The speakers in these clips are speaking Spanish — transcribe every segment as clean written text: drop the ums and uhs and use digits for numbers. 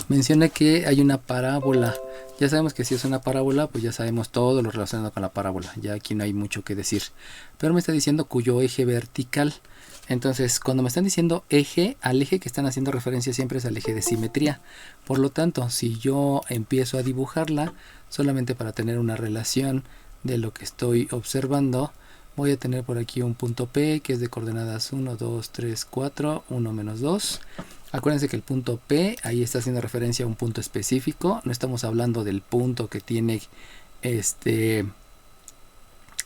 menciona que hay una parábola. Ya sabemos que si es una parábola, pues ya sabemos todo lo relacionado con la parábola. Ya aquí no hay mucho que decir. Pero me está diciendo cuyo eje vertical. Entonces, cuando me están diciendo eje, al eje que están haciendo referencia siempre es al eje de simetría. Por lo tanto, si yo empiezo a dibujarla, solamente para tener una relación de lo que estoy observando, voy a tener por aquí un punto P que es de coordenadas 1, 2, 3, 4, 1 menos 2. Acuérdense que el punto P ahí está haciendo referencia a un punto específico. No estamos hablando del punto que tiene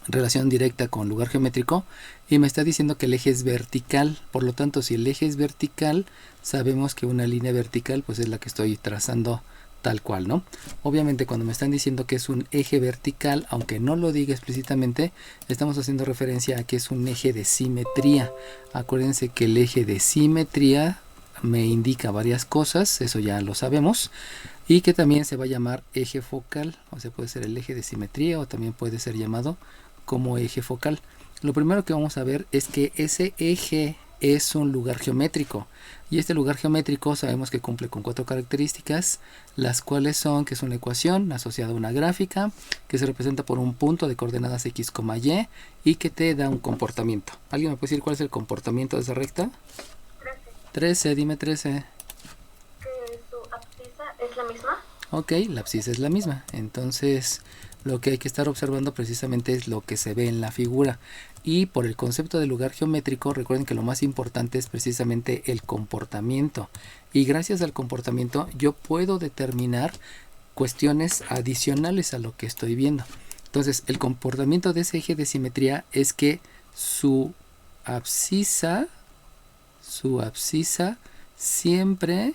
relación directa con lugar geométrico, y me está diciendo que el eje es vertical. Por lo tanto, si el eje es vertical, sabemos que una línea vertical pues es la que estoy trazando tal cual, ¿no? Obviamente cuando me están diciendo que es un eje vertical, aunque no lo diga explícitamente, estamos haciendo referencia a que es un eje de simetría. Acuérdense que el eje de simetría me indica varias cosas, eso ya lo sabemos, y que también se va a llamar eje focal, o sea, puede ser el eje de simetría o también puede ser llamado como eje focal. Lo primero que vamos a ver es que ese eje es un lugar geométrico, y este lugar geométrico sabemos que cumple con 4 características, las cuales son que es una ecuación asociada a una gráfica, que se representa por un punto de coordenadas x, y que te da un comportamiento. ¿Alguien me puede decir cuál es el comportamiento de esa recta? 13, dime 13. Que su abscisa es la misma. Ok, la abscisa es la misma. Entonces, lo que hay que estar observando precisamente es lo que se ve en la figura. Y por el concepto de lugar geométrico, recuerden que lo más importante es precisamente el comportamiento. Y gracias al comportamiento yo puedo determinar cuestiones adicionales a lo que estoy viendo. Entonces, el comportamiento de ese eje de simetría es que su abscisa siempre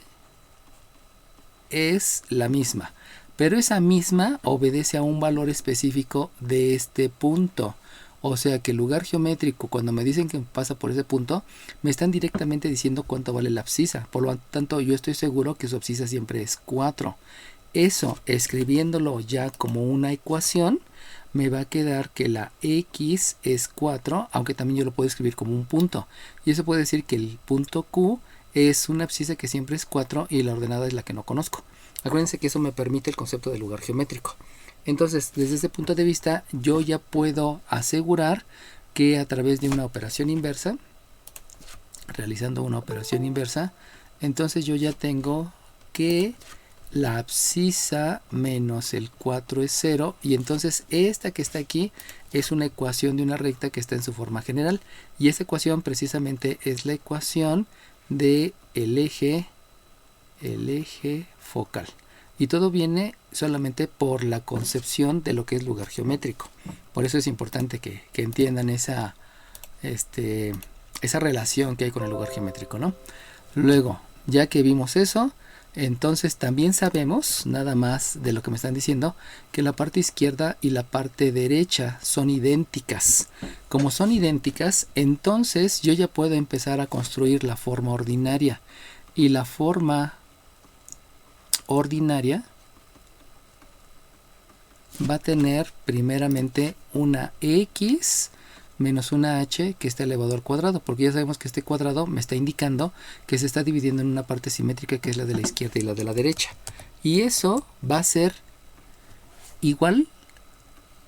es la misma, pero esa misma obedece a un valor específico de este punto. O sea que el lugar geométrico, cuando me dicen que pasa por ese punto, me están directamente diciendo cuánto vale la abscisa. Por lo tanto, yo estoy seguro que su abscisa siempre es 4. Eso, escribiéndolo ya como una ecuación, me va a quedar que la x es 4, aunque también yo lo puedo escribir como un punto. Y eso puede decir que el punto Q es una abscisa que siempre es 4 y la ordenada es la que no conozco. Acuérdense que eso me permite el concepto de lugar geométrico. Entonces, desde ese punto de vista, yo ya puedo asegurar que a través de una operación inversa, realizando una operación inversa, entonces yo ya tengo que la abscisa menos el 4 es 0, y entonces esta que está aquí es una ecuación de una recta que está en su forma general, y esa ecuación precisamente es la ecuación de el eje focal, y todo viene solamente por la concepción de lo que es lugar geométrico. Por eso es importante que entiendan esa relación que hay con el lugar geométrico, ¿no? Luego, ya que vimos eso, entonces también sabemos, nada más de lo que me están diciendo, que la parte izquierda y la parte derecha son idénticas. Como son idénticas, entonces yo ya puedo empezar a construir la forma ordinaria. Y la forma ordinaria va a tener primeramente una x menos una h que está elevado al cuadrado, porque ya sabemos que este cuadrado me está indicando que se está dividiendo en una parte simétrica que es la de la izquierda y la de la derecha, y eso va a ser igual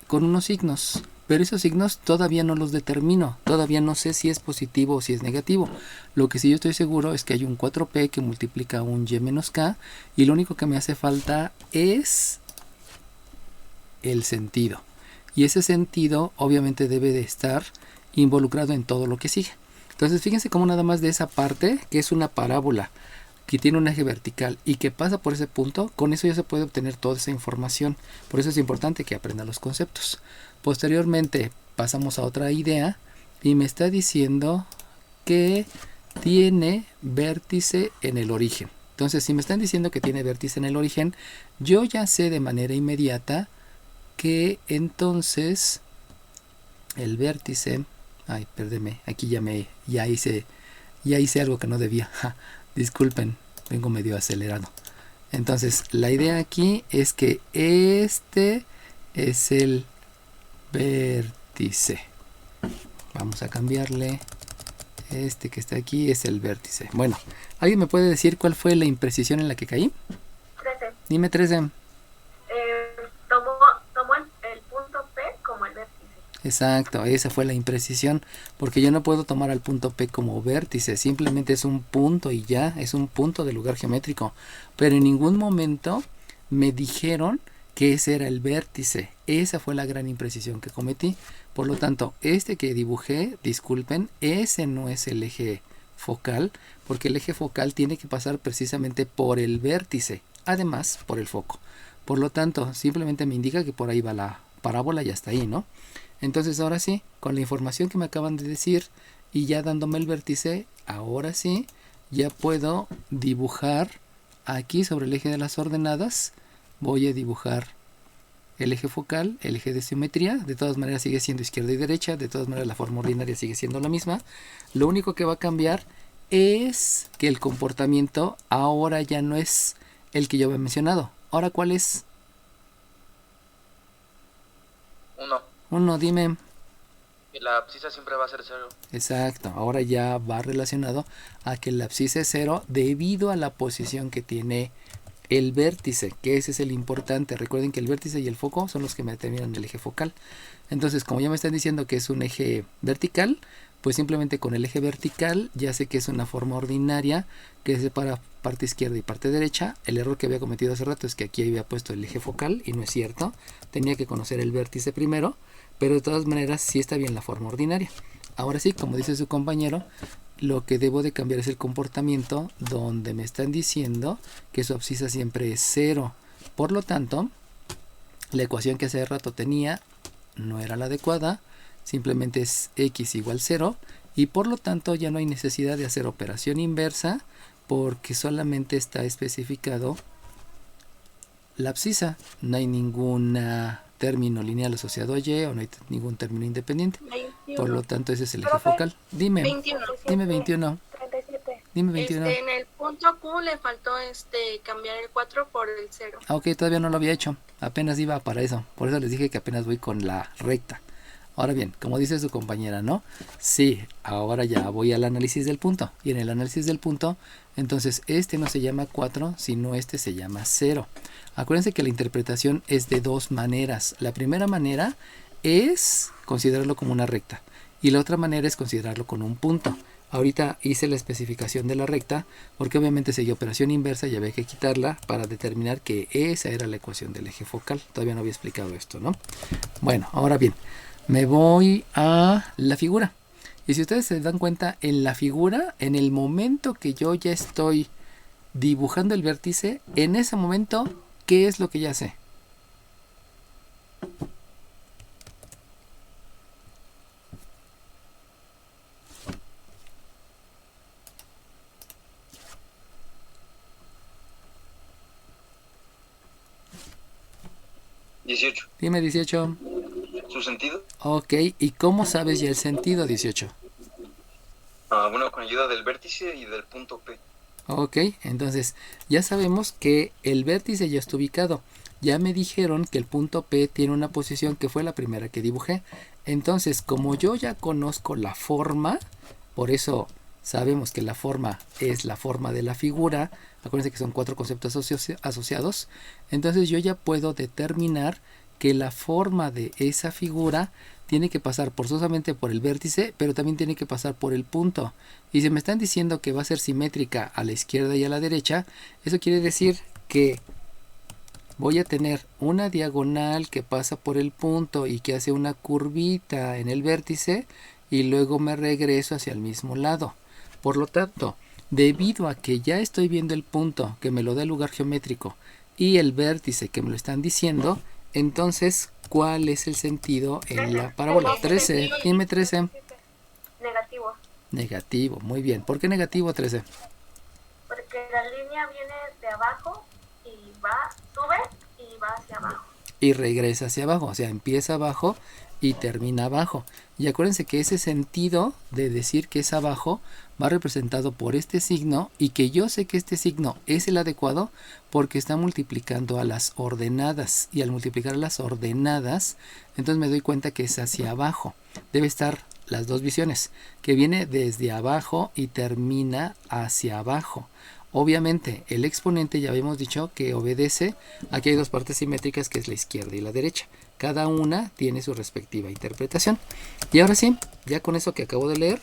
con unos signos, pero esos signos todavía no los determino, todavía no sé si es positivo o si es negativo. Lo que sí yo estoy seguro es que hay un 4p que multiplica un y menos k, y lo único que me hace falta es el sentido. Y ese sentido obviamente debe de estar involucrado en todo lo que sigue. Entonces fíjense cómo nada más de esa parte, que es una parábola, que tiene un eje vertical y que pasa por ese punto, con eso ya se puede obtener toda esa información. Por eso es importante que aprendan los conceptos. Posteriormente pasamos a otra idea y me está diciendo que tiene vértice en el origen. Entonces, si me están diciendo que tiene vértice en el origen, yo ya sé de manera inmediata que entonces el vértice, ay, perdeme, aquí ya hice algo que no debía. Disculpen, vengo medio acelerado. Entonces, la idea aquí es que este es el vértice. Vamos a cambiarle. Este que está aquí es el vértice. Bueno, ¿alguien me puede decir cuál fue la imprecisión en la que caí? Dime 13. Tomo, tomo el punto P como el vértice. Exacto, esa fue la imprecisión, porque yo no puedo tomar al punto P como vértice, simplemente es un punto y ya, es un punto de lugar geométrico, pero en ningún momento me dijeron que ese era el vértice. Esa fue la gran imprecisión que cometí. Por lo tanto, este que dibujé, disculpen, ese no es el eje focal, porque el eje focal tiene que pasar precisamente por el vértice, además por el foco. Por lo tanto, simplemente me indica que por ahí va la parábola y hasta ahí, ¿no? Entonces ahora sí, con la información que me acaban de decir y ya dándome el vértice, ahora sí, ya puedo dibujar aquí sobre el eje de las ordenadas. Voy a dibujar el eje focal, el eje de simetría. De todas maneras sigue siendo izquierda y derecha, de todas maneras la forma ordinaria sigue siendo la misma. Lo único que va a cambiar es que el comportamiento ahora ya no es el que yo había mencionado. Ahora, ¿cuál es? 1. Uno, dime. Y la abscisa siempre va a ser 0. Exacto, ahora ya va relacionado a que el abscisa es 0 debido a la posición que tiene el vértice, que ese es el importante. Recuerden que el vértice y el foco son los que me determinan el eje focal. Entonces, como ya me están diciendo que es un eje vertical, pues simplemente con el eje vertical ya sé que es una forma ordinaria que separa parte izquierda y parte derecha. El error que había cometido hace rato es que aquí había puesto el eje focal y no es cierto. Tenía que conocer el vértice primero, pero de todas maneras sí está bien la forma ordinaria. Ahora sí, como dice su compañero, lo que debo de cambiar es el comportamiento, donde me están diciendo que su abscisa siempre es 0. Por lo tanto, la ecuación que hace rato tenía no era la adecuada, simplemente es x igual 0 y por lo tanto ya no hay necesidad de hacer operación inversa porque solamente está especificado la abscisa. No hay ningún término lineal asociado a y o no hay ningún término independiente. 21. Por lo tanto ese es el eje Profe, focal. Dime, 21. dime 21. 37. Dime 21. En el punto Q le faltó cambiar el 4 por el 0. Ah, ok, todavía no lo había hecho. Apenas iba para eso. Por eso les dije que apenas voy con la recta. Ahora bien, como dice su compañera, ¿no? Sí, ahora ya voy al análisis del punto. Y en el análisis del punto, entonces este no se llama 4, sino este se llama 0. Acuérdense que la interpretación es de dos maneras. La primera manera es considerarlo como una recta. Y la otra manera es considerarlo con un punto. Ahorita hice la especificación de la recta porque obviamente seguí operación inversa y había que quitarla para determinar que esa era la ecuación del eje focal. Todavía no había explicado esto, ¿no? Bueno, ahora bien, me voy a la figura. Y si ustedes se dan cuenta, en la figura, en el momento que yo ya estoy dibujando el vértice, en ese momento, ¿qué es lo que ya sé? ¿18? Dime 18. ¿Su sentido? Ok, ¿y cómo sabes ya el sentido 18? Bueno, con ayuda del vértice y del punto P. Ok, entonces ya sabemos que el vértice ya está ubicado. Ya me dijeron que el punto P tiene una posición que fue la primera que dibujé. Entonces, como yo ya conozco la forma, por eso sabemos que la forma es la forma de la figura. Acuérdense que son 4 conceptos asociados. Entonces yo ya puedo determinar que la forma de esa figura tiene que pasar forzosamente por el vértice, pero también tiene que pasar por el punto. Y si me están diciendo que va a ser simétrica a la izquierda y a la derecha, eso quiere decir que voy a tener una diagonal que pasa por el punto y que hace una curvita en el vértice y luego me regreso hacia el mismo lado. Por lo tanto, debido a que ya estoy viendo el punto que me lo da el lugar geométrico y el vértice que me lo están diciendo, entonces, ¿cuál es el sentido en la parábola? 13, dime 13. Negativo. Negativo, muy bien. ¿Por qué negativo 13? Porque la línea viene de abajo y sube y va hacia abajo. Y regresa hacia abajo, o sea, empieza abajo y termina abajo. Y acuérdense que ese sentido de decir que es abajo va representado por este signo y que yo sé que este signo es el adecuado porque está multiplicando a las ordenadas y al multiplicar a las ordenadas entonces me doy cuenta que es hacia abajo. Debe estar las dos visiones, que viene desde abajo y termina hacia abajo. Obviamente, el exponente ya habíamos dicho que obedece, aquí hay dos partes simétricas que es la izquierda y la derecha. Cada una tiene su respectiva interpretación. Y ahora sí, ya con eso que acabo de leer,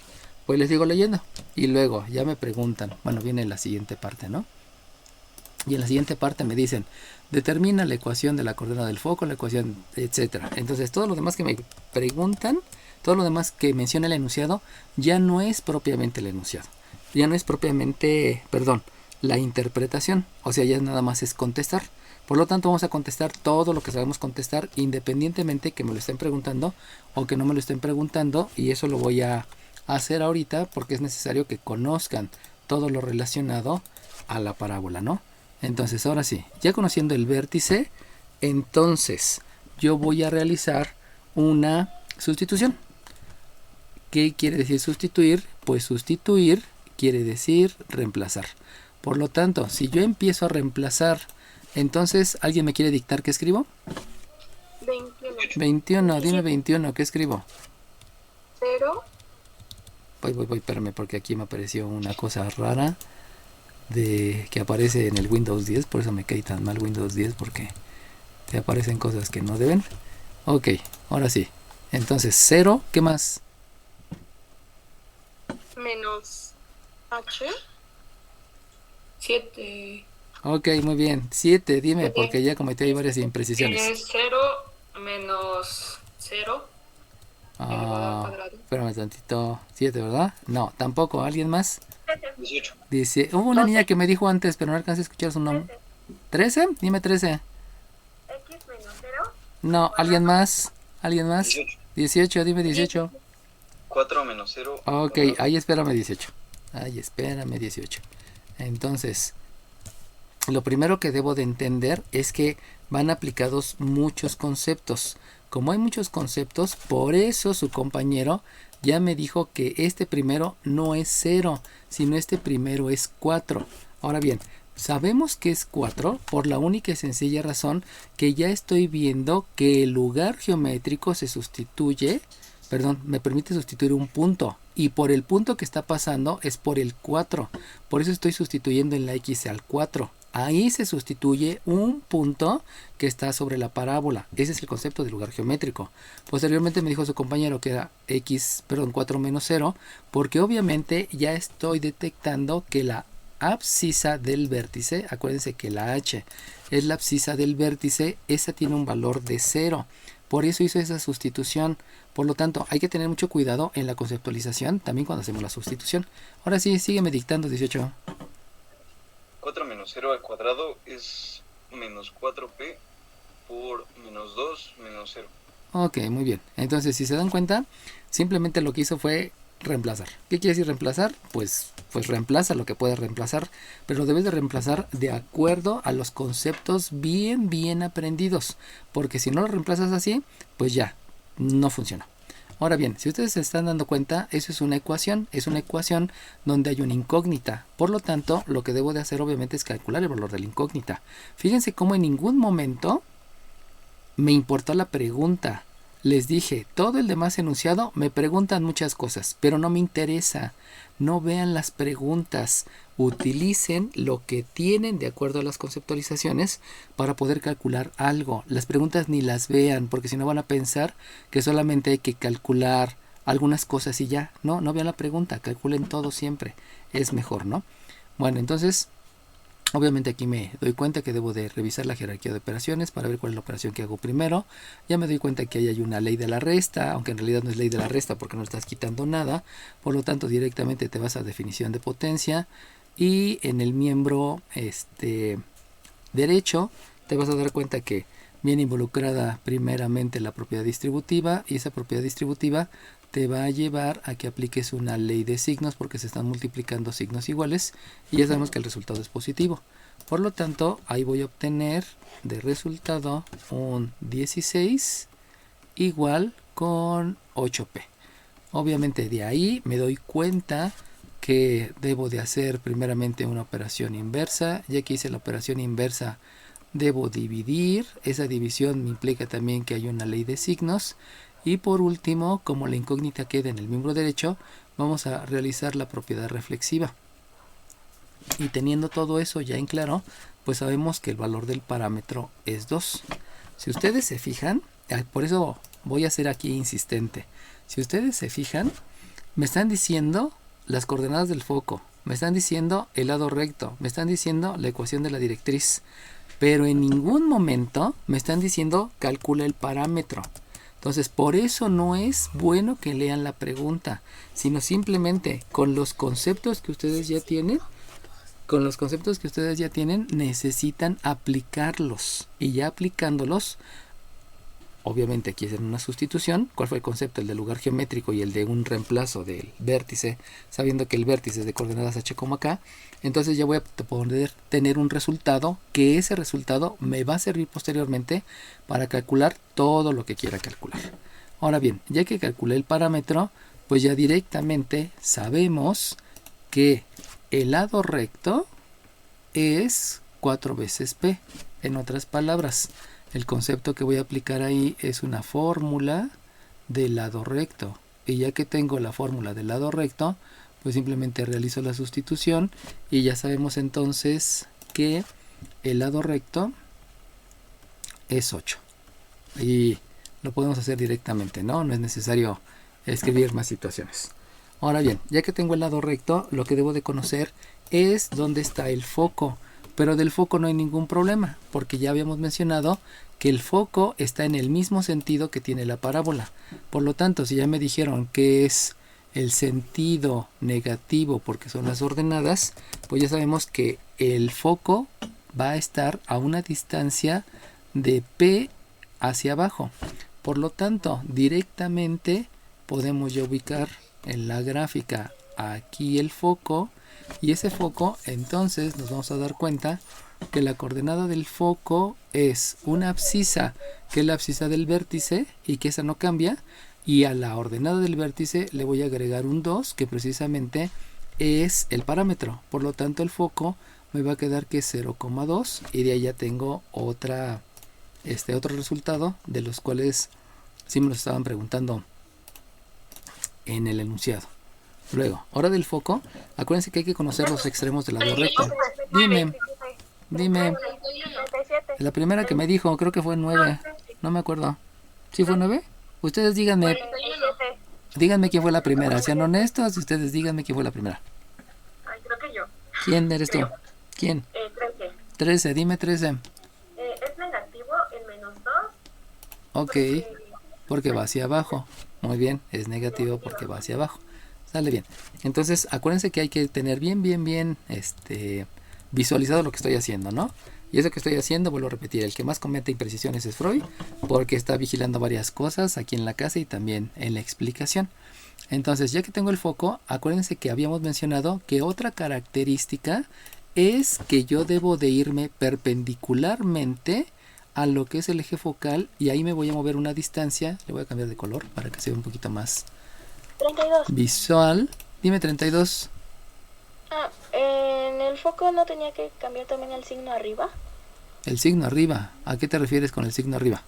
pues les digo leyendo. Y luego ya me preguntan, bueno, viene la siguiente parte, ¿no? Y en la siguiente parte me dicen, determina la ecuación de la coordenada del foco, la ecuación, etcétera. Entonces, todo lo demás que me preguntan, todo lo demás que menciona el enunciado, ya no es propiamente el enunciado. Ya no es propiamente, perdón, la interpretación. O sea, ya nada más es contestar. Por lo tanto, vamos a contestar todo lo que sabemos contestar, independientemente que me lo estén preguntando o que no me lo estén preguntando. Y eso lo voy a hacer ahorita porque es necesario que conozcan todo lo relacionado a la parábola, ¿no? Entonces, ahora sí, ya conociendo el vértice, entonces yo voy a realizar una sustitución. ¿Qué quiere decir sustituir? Pues sustituir quiere decir reemplazar. Por lo tanto, si yo empiezo a reemplazar, entonces, ¿alguien me quiere dictar qué escribo? 21. 21, dime 21, ¿qué escribo? 0. Voy, espérame, porque aquí me apareció una cosa rara de que aparece en el Windows 10, por eso me cae tan mal Windows 10, porque te aparecen cosas que no deben. Ok, ahora sí. Entonces, 0, ¿qué más? Menos H. 7. Ok, muy bien. 7, dime, porque ya cometí ahí varias imprecisiones. Es 0 menos 0 elevado al cuadrado. Espérame tantito. 7, ¿verdad? No, tampoco. ¿Alguien más? 18. Dice, hubo una niña que me dijo antes, pero no alcancé a escuchar su nombre. 13, dime 13. X menos 0. No, ¿alguien más? ¿Alguien más? 18. 18, dime 18. 4 menos 0. Ok, ahí espérame 18. Ahí espérame 18. Entonces, lo primero que debo de entender es que van aplicados muchos conceptos. Como hay muchos conceptos, por eso su compañero ya me dijo que este primero no es 0, sino este primero es 4. Ahora bien, sabemos que es 4 por la única y sencilla razón que ya estoy viendo que el lugar geométrico se sustituye, perdón, me permite sustituir un punto. Y por el punto que está pasando es por el 4. Por eso estoy sustituyendo en la X al 4. Ahí se sustituye un punto que está sobre la parábola. Ese es el concepto de lugar geométrico. Posteriormente me dijo su compañero que era 4 menos 0, porque obviamente ya estoy detectando que la abscisa del vértice, acuérdense que la H es la abscisa del vértice, esa tiene un valor de 0. Por eso hizo esa sustitución. Por lo tanto, hay que tener mucho cuidado en la conceptualización, también cuando hacemos la sustitución. Ahora sí, sígueme dictando 18. 4 menos 0 al cuadrado es menos 4p por menos 2 menos 0. Ok, muy bien. Entonces, si se dan cuenta, simplemente lo que hizo fue reemplazar. ¿Qué quiere decir reemplazar? Pues reemplaza lo que puedes reemplazar, pero debes de reemplazar de acuerdo a los conceptos bien aprendidos, porque si no lo reemplazas así, pues ya, no funciona. Ahora bien, si ustedes se están dando cuenta, eso es una ecuación donde hay una incógnita. Por lo tanto, lo que debo de hacer obviamente es calcular el valor de la incógnita. Fíjense cómo en ningún momento me importó la pregunta. Les dije, todo el demás enunciado me preguntan muchas cosas, pero no me interesa. No vean las preguntas, utilicen lo que tienen de acuerdo a las conceptualizaciones para poder calcular algo. Las preguntas ni las vean, porque si no van a pensar que solamente hay que calcular algunas cosas y ya. No vean la pregunta, calculen todo siempre. Es mejor, ¿no? Bueno, entonces, obviamente aquí me doy cuenta que debo de revisar la jerarquía de operaciones para ver cuál es la operación que hago primero. Ya me doy cuenta que ahí hay una ley de la resta, aunque en realidad no es ley de la resta porque no estás quitando nada. Por lo tanto, directamente te vas a definición de potencia y en el miembro derecho te vas a dar cuenta que viene involucrada primeramente la propiedad distributiva y esa propiedad distributiva te va a llevar a que apliques una ley de signos porque se están multiplicando signos iguales y ya sabemos que el resultado es positivo. Por lo tanto, ahí voy a obtener de resultado un 16 igual con 8p. Obviamente de ahí me doy cuenta que debo de hacer primeramente una operación inversa. Ya que hice la operación inversa, debo dividir. Esa división me implica también que hay una ley de signos. Y por último, como la incógnita queda en el miembro derecho, vamos a realizar la propiedad reflexiva. Y teniendo todo eso ya en claro, pues sabemos que el valor del parámetro es 2. Si ustedes se fijan, por eso voy a ser aquí insistente. Si ustedes se fijan, me están diciendo las coordenadas del foco, me están diciendo el lado recto, me están diciendo la ecuación de la directriz, pero en ningún momento me están diciendo calcula el parámetro. Entonces, por eso no es bueno que lean la pregunta, sino simplemente con los conceptos que ustedes ya tienen, necesitan aplicarlos. Y ya aplicándolos, obviamente aquí es una sustitución. ¿Cuál fue el concepto? El del lugar geométrico y el de un reemplazo del vértice, sabiendo que el vértice es de coordenadas h como acá. Entonces ya voy a poder tener un resultado, que ese resultado me va a servir posteriormente para calcular todo lo que quiera calcular. Ahora bien, ya que calculé el parámetro, pues ya directamente sabemos que el lado recto es 4 veces P. En otras palabras, el concepto que voy a aplicar ahí es una fórmula del lado recto. Y ya que tengo la fórmula del lado recto, pues simplemente realizo la sustitución y ya sabemos entonces que el lado recto es 8. Y lo podemos hacer directamente, ¿no? No es necesario escribir más situaciones. Ahora bien, ya que tengo el lado recto, lo que debo de conocer es dónde está el foco. Pero del foco no hay ningún problema, porque ya habíamos mencionado que el foco está en el mismo sentido que tiene la parábola. Por lo tanto, si ya me dijeron que es el sentido negativo porque son las ordenadas, pues ya sabemos que el foco va a estar a una distancia de P hacia abajo. Por lo tanto, directamente podemos ya ubicar en la gráfica aquí el foco, y ese foco, entonces nos vamos a dar cuenta que la coordenada del foco es una abscisa, que es la abscisa del vértice y que esa no cambia, y a la ordenada del vértice le voy a agregar un 2, que precisamente es el parámetro. Por lo tanto, el foco me va a quedar que es 0,2, y de ahí ya tengo otro resultado, de los cuales sí me lo estaban preguntando en el enunciado. Luego, hora del foco, acuérdense que hay que conocer los extremos del lado recto. Dime, 37. la primera que me dijo, creo que fue 9, no me acuerdo. ¿Sí fue 9? Ustedes díganme quién fue la primera, sean honestos, ustedes díganme quién fue la primera. Ay, creo que yo. ¿Quién eres tú? ¿Quién? 13. 13, dime 13. Es negativo el menos 2. Ok, porque va hacia abajo. Muy bien, es negativo porque va hacia abajo. Sale bien. Entonces, acuérdense que hay que tener bien visualizado lo que estoy haciendo, ¿no? Y eso que estoy haciendo, vuelvo a repetir, el que más comete imprecisiones es Freud, porque está vigilando varias cosas aquí en la casa y también en la explicación. Entonces, ya que tengo el foco, acuérdense que habíamos mencionado que otra característica es que yo debo de irme perpendicularmente a lo que es el eje focal, y ahí me voy a mover una distancia. Le voy a cambiar de color para que se vea un poquito más 32. visual. Dime 32. En el foco no tenía que cambiar también el signo arriba. El signo arriba. ¿A qué te refieres con el signo arriba?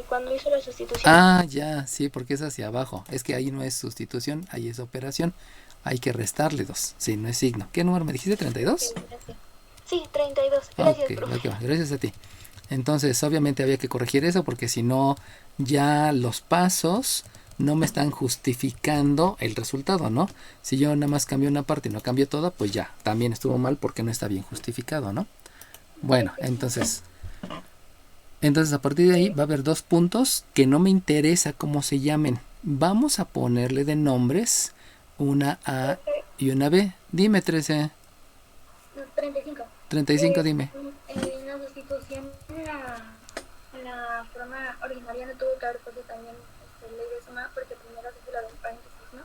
Cuando hizo la sustitución. Ah, ya, sí, porque es hacia abajo. Es que ahí no es sustitución, ahí es operación. Hay que restarle 2. Sí, no es signo. ¿Qué número me dijiste? ¿32? Sí, 32. Gracias, Ok, profe. gracias a ti. Entonces, obviamente había que corregir eso, porque si no, ya los pasos no me están justificando el resultado, ¿no? Si yo nada más cambio una parte y no cambio toda, pues ya, también estuvo mal porque no está bien justificado, ¿no? Bueno, entonces a partir de ahí va a haber 2 puntos que no me interesa cómo se llamen. Vamos a ponerle de nombres una A y una B. Dime 13. 35. 35, dime. En la sustitución, la forma originaria no tuvo que haber puesto también ley de suma, porque primero se hizo la del paréntesis, ¿no?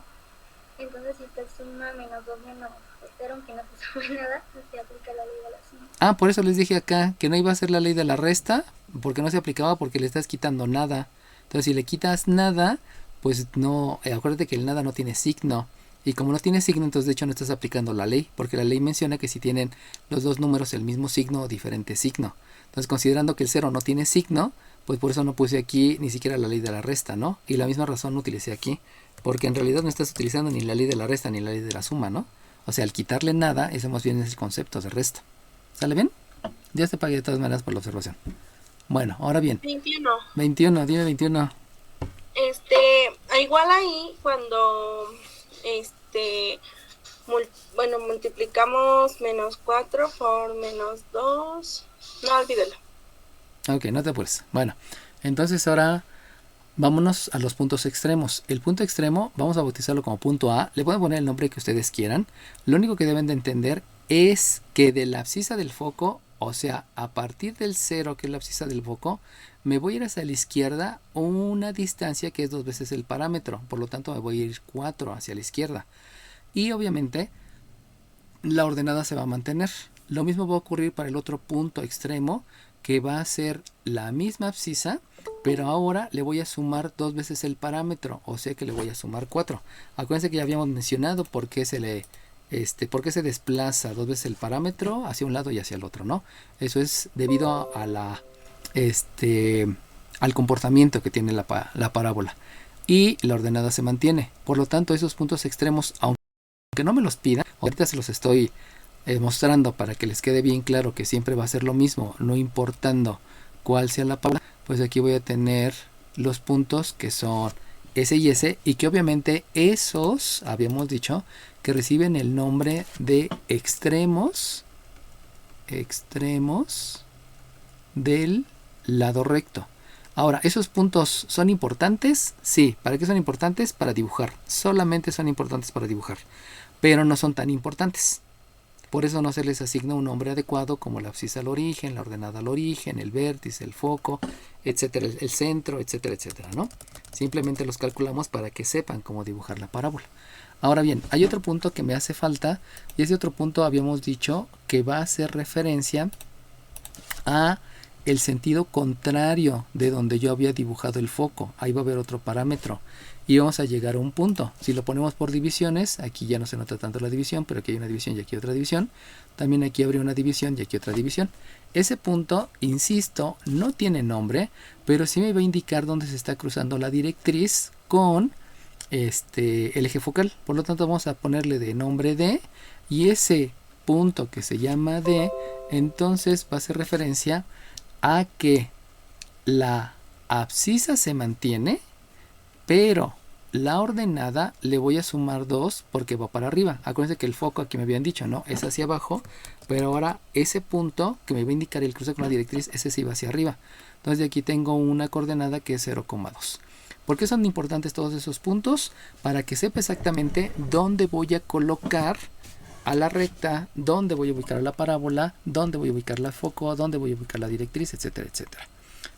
Entonces, si usted suma menos 2 menos 0, aunque no se sume nada, se aplica la ley de la suma. Ah, por eso les dije acá que no iba a ser la ley de la resta, porque no se aplicaba, porque le estás quitando nada. Entonces, si le quitas nada, pues no, acuérdate que el nada no tiene signo. Y como no tiene signo, entonces de hecho no estás aplicando la ley, porque la ley menciona que si tienen los dos números el mismo signo o diferente signo. Entonces, considerando que el 0 no tiene signo, pues por eso no puse aquí ni siquiera la ley de la resta, ¿no? Y la misma razón no utilicé aquí, porque en realidad no estás utilizando ni la ley de la resta ni la ley de la suma, ¿no? O sea, al quitarle nada, ese más bien es el concepto de resta. ¿Sale bien? Ya te pagué de todas maneras por la observación. Bueno, ahora bien. 21. 21, dime 21. Igual ahí cuando multiplicamos menos 4 por menos 2. No, olvídalo. Ok, no te apures. Bueno, entonces ahora vámonos a los puntos extremos. El punto extremo vamos a bautizarlo como punto A. Le pueden poner el nombre que ustedes quieran. Lo único que deben de entender es que de la abscisa del foco, o sea, a partir del 0, que es la abscisa del foco, me voy a ir hacia la izquierda una distancia que es 2 veces el parámetro. Por lo tanto, me voy a ir 4 hacia la izquierda. Y obviamente, la ordenada se va a mantener. Lo mismo va a ocurrir para el otro punto extremo, que va a ser la misma abscisa, pero ahora le voy a sumar 2 veces el parámetro, o sea que le voy a sumar 4. Acuérdense que ya habíamos mencionado por qué se desplaza 2 veces el parámetro hacia un lado y hacia el otro, ¿no? Eso es debido a al comportamiento que tiene la parábola. Y la ordenada se mantiene. Por lo tanto, esos puntos extremos, aunque no me los pidan, ahorita se los estoy mostrando para que les quede bien claro que siempre va a ser lo mismo, no importando cuál sea la parábola. Pues aquí voy a tener los puntos que son S y S, y que obviamente esos, habíamos dicho, que reciben el nombre de extremos del lado recto. Ahora, ¿esos puntos son importantes? Sí. ¿Para qué son importantes? Para dibujar. Solamente son importantes para dibujar, pero no son tan importantes. Por eso no se les asigna un nombre adecuado como la abscisa al origen, la ordenada al origen, el vértice, el foco, etcétera, el centro, etcétera, etcétera, ¿no? Simplemente los calculamos para que sepan cómo dibujar la parábola. Ahora bien, hay otro punto que me hace falta, y ese otro punto habíamos dicho que va a hacer referencia a el sentido contrario de donde yo había dibujado el foco. Ahí va a haber otro parámetro y vamos a llegar a un punto. Si lo ponemos por divisiones, aquí ya no se nota tanto la división, pero aquí hay una división y aquí otra división. También aquí habría una división y aquí otra división. Ese punto, insisto, no tiene nombre, pero sí me va a indicar dónde se está cruzando la directriz con el eje focal. Por lo tanto, vamos a ponerle de nombre D, y ese punto que se llama D, entonces va a hacer referencia a que la abscisa se mantiene, pero la ordenada le voy a sumar 2 porque va para arriba. Acuérdense que el foco aquí me habían dicho, ¿no? Es hacia abajo, pero ahora ese punto que me va a indicar el cruce con la directriz, ese sí va hacia arriba. Entonces de aquí tengo una coordenada que es 0,2. ¿Por qué son importantes todos esos puntos? Para que sepa exactamente dónde voy a colocar a la recta, dónde voy a ubicar a la parábola, dónde voy a ubicar el foco, dónde voy a ubicar la directriz, etcétera, etcétera.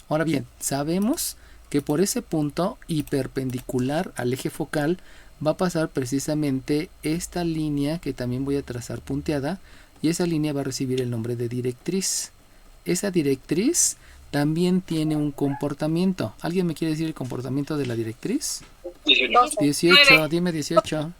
Ahora bien, sabemos que por ese punto y perpendicular al eje focal va a pasar precisamente esta línea que también voy a trazar punteada, y esa línea va a recibir el nombre de directriz. Esa directriz también tiene un comportamiento. ¿Alguien me quiere decir el comportamiento de la directriz? 18, dime 18.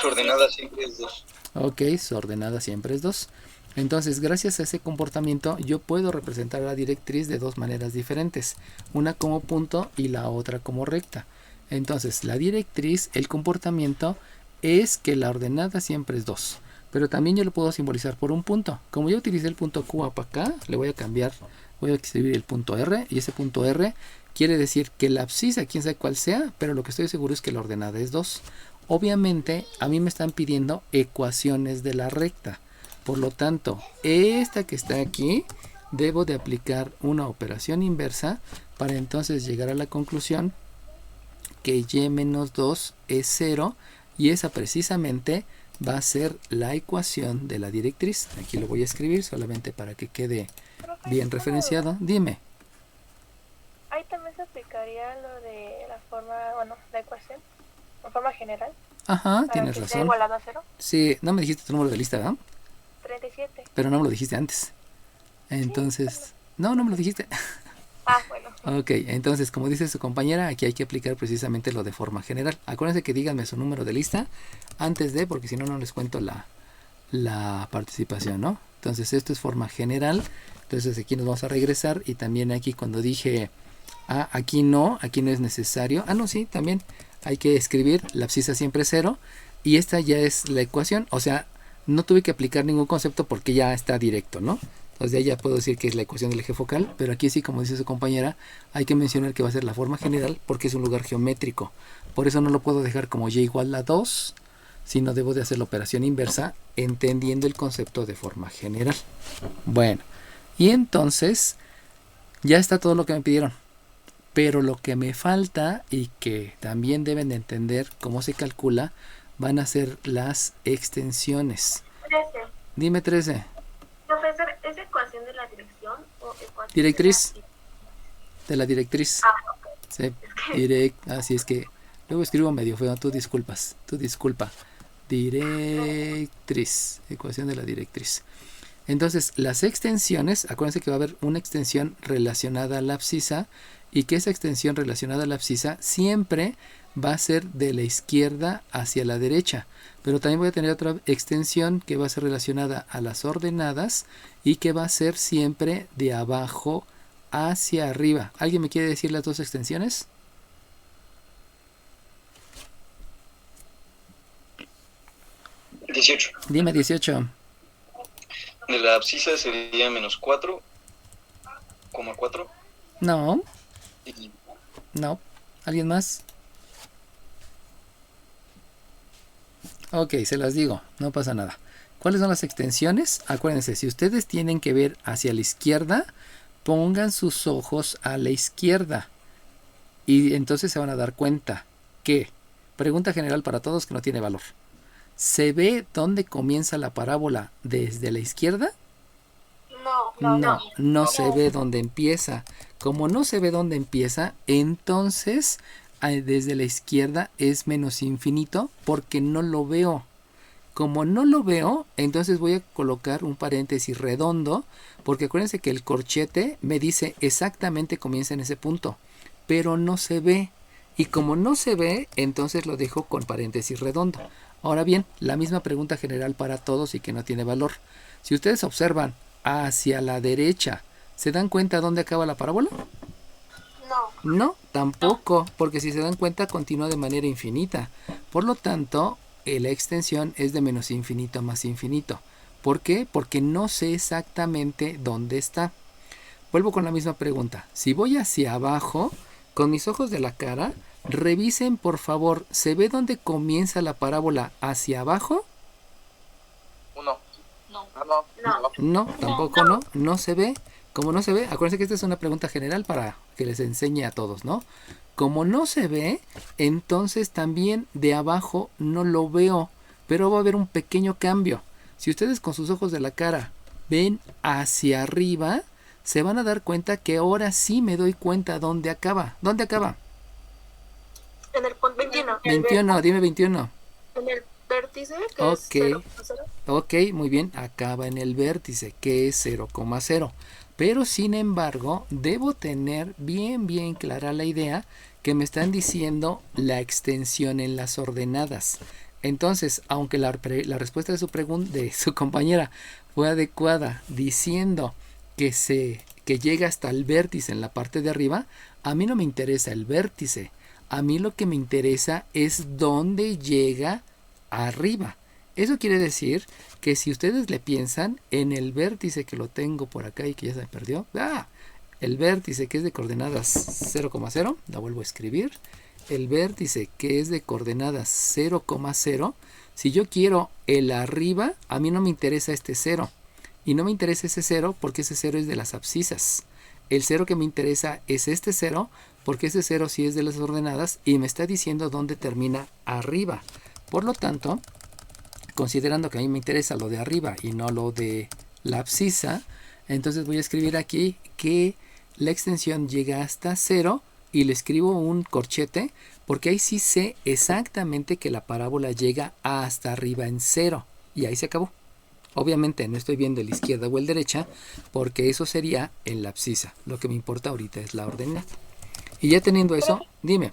Su ordenada siempre es 2. Ok, su ordenada siempre es 2. Entonces, gracias a ese comportamiento, yo puedo representar la directriz de dos maneras diferentes. Una como punto y la otra como recta. Entonces, la directriz, el comportamiento, es que la ordenada siempre es 2. Pero también yo lo puedo simbolizar por un punto. Como yo utilicé el punto Q para acá, le voy a cambiar, voy a escribir el punto R. Y ese punto R quiere decir que la abscisa, quién sabe cuál sea, pero lo que estoy seguro es que la ordenada es 2. Obviamente, a mí me están pidiendo ecuaciones de la recta. Por lo tanto, esta que está aquí, debo de aplicar una operación inversa para entonces llegar a la conclusión que y menos 2 es 0, y esa precisamente va a ser la ecuación de la directriz. Aquí lo voy a escribir solamente para que quede bien referenciado. Dime. Ahí también se aplicaría lo de la forma, bueno, la ecuación, en forma general. Ajá, tienes razón. Igualado a 0. Sí, no me dijiste tu número de lista, ¿verdad? 37. Pero no me lo dijiste antes. Entonces, no me lo dijiste. Ah, bueno. Ok, entonces, como dice su compañera, aquí hay que aplicar precisamente lo de forma general. Acuérdense que díganme su número de lista antes de, porque si no, no les cuento la participación, ¿no? Entonces, esto es forma general. Entonces, aquí nos vamos a regresar, y también aquí cuando dije, aquí no es necesario. No, sí, también hay que escribir la abscisa siempre 0. y esta ya es la ecuación, o sea, no tuve que aplicar ningún concepto porque ya está directo, ¿no? Entonces ya puedo decir que es la ecuación del eje focal, pero aquí sí, como dice su compañera, hay que mencionar que va a ser la forma general porque es un lugar geométrico. Por eso no lo puedo dejar como y igual a 2, sino debo de hacer la operación inversa entendiendo el concepto de forma general. Bueno, y entonces ya está todo lo que me pidieron. Pero lo que me falta y que también deben de entender cómo se calcula van a ser las extensiones. 13. Dime 13. Profesor, ¿es ecuación de la dirección o ecuación Directriz. de la... De la directriz. Ok. Sí, así es que luego escribo medio feo, tú disculpa. Directriz, ecuación de la directriz. Entonces, las extensiones, acuérdense que va a haber una extensión relacionada a la abscisa y que esa extensión relacionada a la abscisa siempre va a ser de la izquierda hacia la derecha. Pero también voy a tener otra extensión que va a ser relacionada a las ordenadas y que va a ser siempre de abajo hacia arriba. ¿Alguien me quiere decir las dos extensiones? ¿18? Dime 18. De la abscisa sería menos 4,4. No, Y no. ¿Alguien más? Ok, se las digo, no pasa nada. ¿Cuáles son las extensiones? Acuérdense, si ustedes tienen que ver hacia la izquierda, pongan sus ojos a la izquierda. Y entonces se van a dar cuenta que, pregunta general para todos que no tiene valor, ¿se ve dónde comienza la parábola desde la izquierda? No se ve dónde empieza. Como no se ve dónde empieza, entonces desde la izquierda es menos infinito porque no lo veo. Como no lo veo, entonces voy a colocar un paréntesis redondo porque acuérdense que el corchete me dice exactamente comienza en ese punto, pero no se ve. Y como no se ve, entonces lo dejo con paréntesis redondo. Ahora bien, la misma pregunta general para todos y que no tiene valor. Si ustedes observan hacia la derecha, ¿se dan cuenta dónde acaba la parábola? No, tampoco, porque si se dan cuenta continúa de manera infinita. Por lo tanto, la extensión es de menos infinito a más infinito. ¿Por qué? Porque no sé exactamente dónde está. Vuelvo con la misma pregunta. Si voy hacia abajo, con mis ojos de la cara, revisen por favor, ¿se ve dónde comienza la parábola hacia abajo? No, tampoco no se ve. Como no se ve, acuérdense que esta es una pregunta general para que les enseñe a todos, ¿no? Como no se ve, entonces también de abajo no lo veo, pero va a haber un pequeño cambio. Si ustedes con sus ojos de la cara ven hacia arriba, se van a dar cuenta que ahora sí me doy cuenta dónde acaba. ¿Dónde acaba? En el punto 21. 21, dime 21. En el vértice, que Ok. es 0,0. Ok, muy bien, acaba en el vértice, que es 0,0. Pero sin embargo, debo tener bien clara la idea que me están diciendo la extensión en las ordenadas. Entonces, aunque la respuesta de su compañera fue adecuada diciendo que llega hasta el vértice en la parte de arriba, a mí no me interesa el vértice. A mí lo que me interesa es dónde llega arriba. Eso quiere decir que si ustedes le piensan en el vértice que lo tengo por acá y que ya se me perdió, el vértice que es de coordenadas 0,0, la vuelvo a escribir, el vértice que es de coordenadas 0,0, si yo quiero el arriba, a mí no me interesa este 0, y no me interesa ese 0 porque ese 0 es de las abscisas. El 0 que me interesa es este 0 porque ese 0 sí es de las ordenadas y me está diciendo dónde termina arriba. Por lo tanto, considerando que a mí me interesa lo de arriba y no lo de la abscisa, entonces voy a escribir aquí que la extensión llega hasta 0 y le escribo un corchete porque ahí sí sé exactamente que la parábola llega hasta arriba en 0 y ahí se acabó. Obviamente no estoy viendo la izquierda o el derecha porque eso sería en la abscisa. Lo que me importa ahorita es la ordenada. Y ya teniendo eso, dime.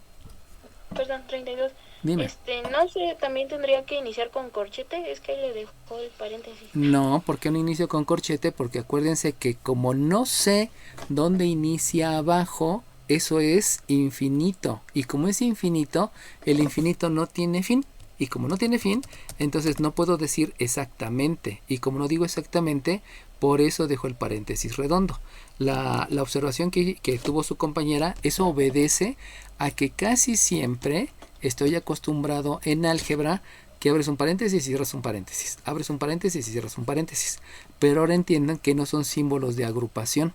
Perdón, 32. Dime. No sé, también tendría que iniciar con corchete, es que ahí le dejó el paréntesis. No, ¿por qué no inicio con corchete? Porque acuérdense que como no sé dónde inicia abajo, eso es infinito. Y como es infinito, el infinito no tiene fin. y como no tiene fin, entonces no puedo decir exactamente, y como no digo exactamente, por eso dejo el paréntesis redondo. La observación que tuvo su compañera, eso obedece a que casi siempre estoy acostumbrado en álgebra que abres un paréntesis y cierras un paréntesis, abres un paréntesis y cierras un paréntesis, pero ahora entiendan que no son símbolos de agrupación.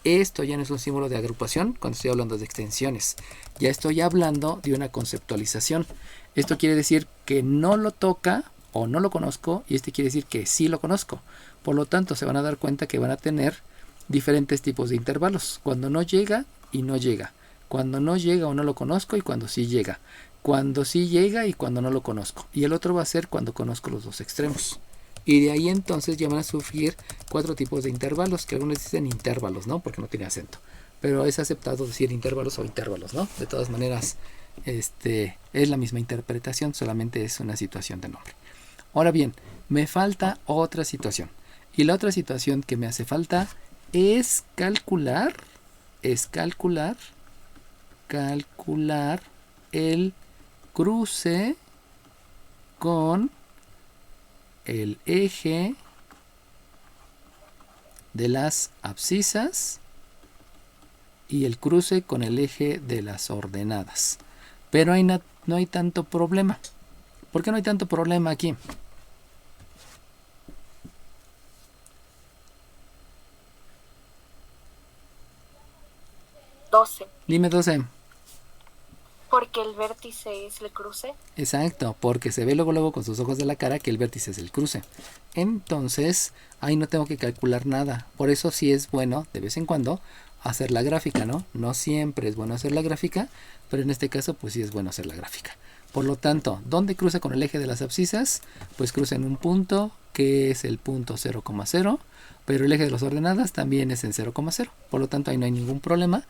Esto ya no es un símbolo de agrupación cuando estoy hablando de extensiones, ya estoy hablando de una conceptualización. Esto quiere decir que no lo toca o no lo conozco, y este quiere decir que sí lo conozco. Por lo tanto, se van a dar cuenta que van a tener diferentes tipos de intervalos, cuando no llega y no llega, cuando no llega o no lo conozco y cuando sí llega, cuando sí llega y cuando no lo conozco, y el otro va a ser cuando conozco los dos extremos. Y de ahí entonces ya van a surgir 4 tipos de intervalos, que algunos dicen intervalos, ¿no? Porque no tiene acento. Pero es aceptado decir intervalos o intervalos, ¿no? De todas maneras, es la misma interpretación, solamente es una situación de nombre. Ahora bien, me falta otra situación. Y la otra situación que me hace falta es calcular el cruce con el eje de las abscisas y el cruce con el eje de las ordenadas. Pero no hay tanto problema. ¿Por qué no hay tanto problema aquí? Dime 12. Porque el vértice es el cruce. Exacto, porque se ve luego con sus ojos de la cara que el vértice es el cruce. Entonces, ahí no tengo que calcular nada. Por eso sí es bueno, de vez en cuando, hacer la gráfica, ¿no? No siempre es bueno hacer la gráfica, pero en este caso, pues sí es bueno hacer la gráfica. Por lo tanto, ¿dónde cruza con el eje de las abscisas? Pues cruza en un punto que es el punto 0,0, pero el eje de las ordenadas también es en 0,0. Por lo tanto, ahí no hay ningún problema.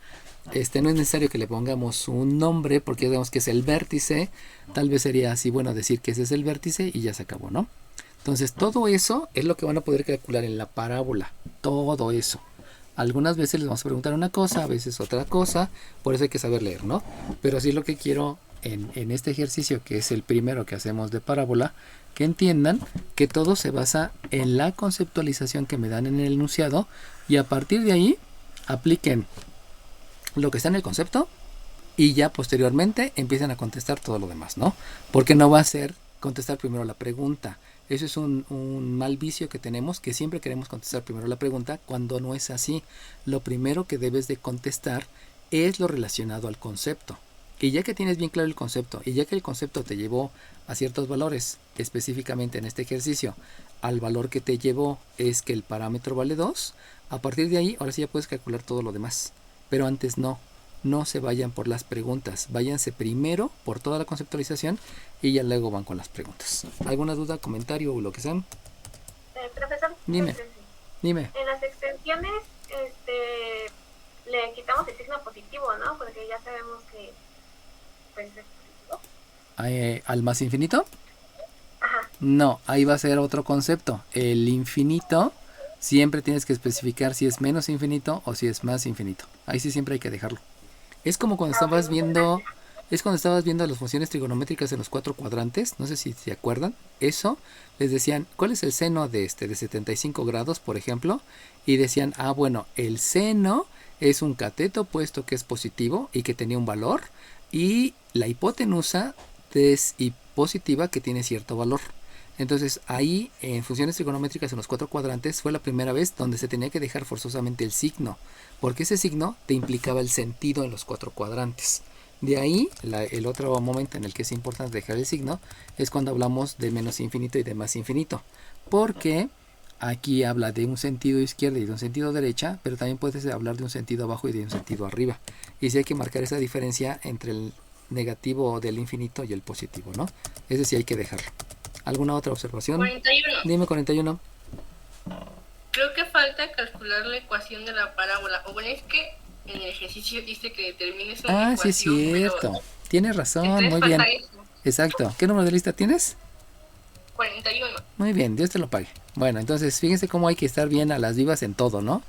No es necesario que le pongamos un nombre porque ya sabemos que es el vértice. Tal vez sería así bueno decir que ese es el vértice y ya se acabó, ¿no? Entonces todo eso es lo que van a poder calcular en la parábola. Todo eso. Algunas veces les vamos a preguntar una cosa, a veces otra cosa. Por eso hay que saber leer, ¿no? Pero sí lo que quiero en este ejercicio, que es el primero que hacemos de parábola, que entiendan que todo se basa en la conceptualización que me dan en el enunciado, y a partir de ahí apliquen lo que está en el concepto y ya posteriormente empiezan a contestar todo lo demás, ¿no? Porque no va a ser contestar primero la pregunta. Eso es un mal vicio que tenemos, que siempre queremos contestar primero la pregunta cuando no es así. Lo primero que debes de contestar es lo relacionado al concepto. Y ya que tienes bien claro el concepto, y ya que el concepto te llevó a ciertos valores, específicamente en este ejercicio, al valor que te llevó es que el parámetro vale 2, a partir de ahí, ahora sí ya puedes calcular todo lo demás. Pero antes no se vayan por las preguntas, váyanse primero por toda la conceptualización y ya luego van con las preguntas. ¿Alguna duda, comentario o lo que sea? Profesor, Dime. En las extensiones le quitamos el signo positivo, ¿no? Porque ya sabemos que pues, es positivo. ¿Al más infinito? Ajá. No, ahí va a ser otro concepto. El infinito siempre tienes que especificar si es menos infinito o si es más infinito. Ahí sí siempre hay que dejarlo. Es como cuando estabas viendo las funciones trigonométricas en los 4 cuadrantes, no sé si se acuerdan. Eso les decían, ¿cuál es el seno de 75 grados, por ejemplo? Y decían, bueno, el seno es un cateto puesto que es positivo y que tenía un valor, y la hipotenusa es positiva que tiene cierto valor. Entonces ahí en funciones trigonométricas en los 4 cuadrantes fue la primera vez donde se tenía que dejar forzosamente el signo, porque ese signo te implicaba el sentido en los 4 cuadrantes. De ahí el otro momento en el que es importante dejar el signo es cuando hablamos de menos infinito y de más infinito, porque aquí habla de un sentido izquierda y de un sentido derecha, pero también puedes hablar de un sentido abajo y de un sentido arriba, y sí hay que marcar esa diferencia entre el negativo del infinito y el positivo, ¿no? Ese sí hay que dejarlo. ¿Alguna otra observación? 41. Dime 41. Creo que falta calcular la ecuación de la parábola. O bueno, es que en el ejercicio dice que determines una ecuación. Sí es cierto. Tienes razón, muy bien. Eso. Exacto. ¿Qué número de lista tienes? 41. Muy bien, Dios te lo pague. Bueno, entonces fíjense cómo hay que estar bien a las vivas en todo, ¿no?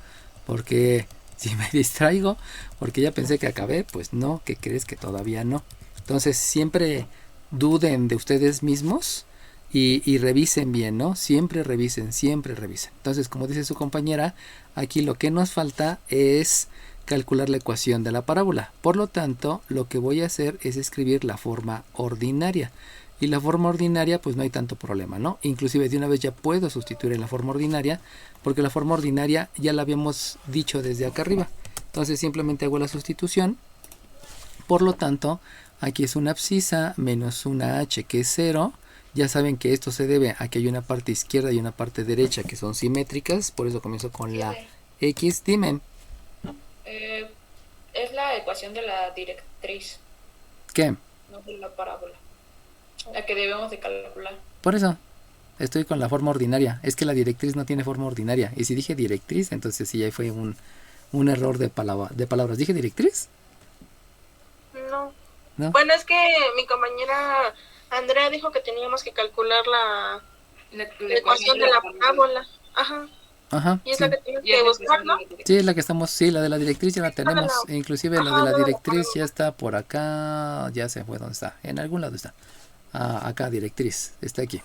Porque si me distraigo, porque ya pensé que acabé, pues no, que crees que todavía no. Entonces siempre duden de ustedes mismos y revisen bien, ¿no? Siempre revisen, siempre revisen. Entonces, como dice su compañera, aquí lo que nos falta es calcular la ecuación de la parábola. Por lo tanto, lo que voy a hacer es escribir la forma ordinaria. Y la forma ordinaria, pues no hay tanto problema, ¿no? Inclusive de una vez ya puedo sustituir en la forma ordinaria, porque la forma ordinaria ya la habíamos dicho desde acá arriba. Entonces simplemente hago la sustitución. Por lo tanto, aquí es una abscisa menos una h que es 0. Ya saben que esto se debe a que hay una parte izquierda y una parte derecha que son simétricas. Por eso comienzo con la x. Dime. Es la ecuación de la directriz, ¿Qué? no de la parábola, la que debemos de calcular. Por eso estoy con la forma ordinaria. Es que la directriz no tiene forma ordinaria. Y si dije directriz, entonces sí, ahí fue un error de palabras. ¿Dije directriz? No. ¿No? Bueno, es que mi compañera Andrea dijo que teníamos que calcular la ecuación de la parábola. Ajá. Ajá. Y es Sí. la que tienes que buscar, ¿no? Sí, es la que estamos, sí, la de la directriz ya la tenemos. E inclusive la de Ajá, la no, no, directriz no. ya está por acá. Ya se fue, ¿dónde está? En algún lado está. Ah, acá, directriz. Está aquí.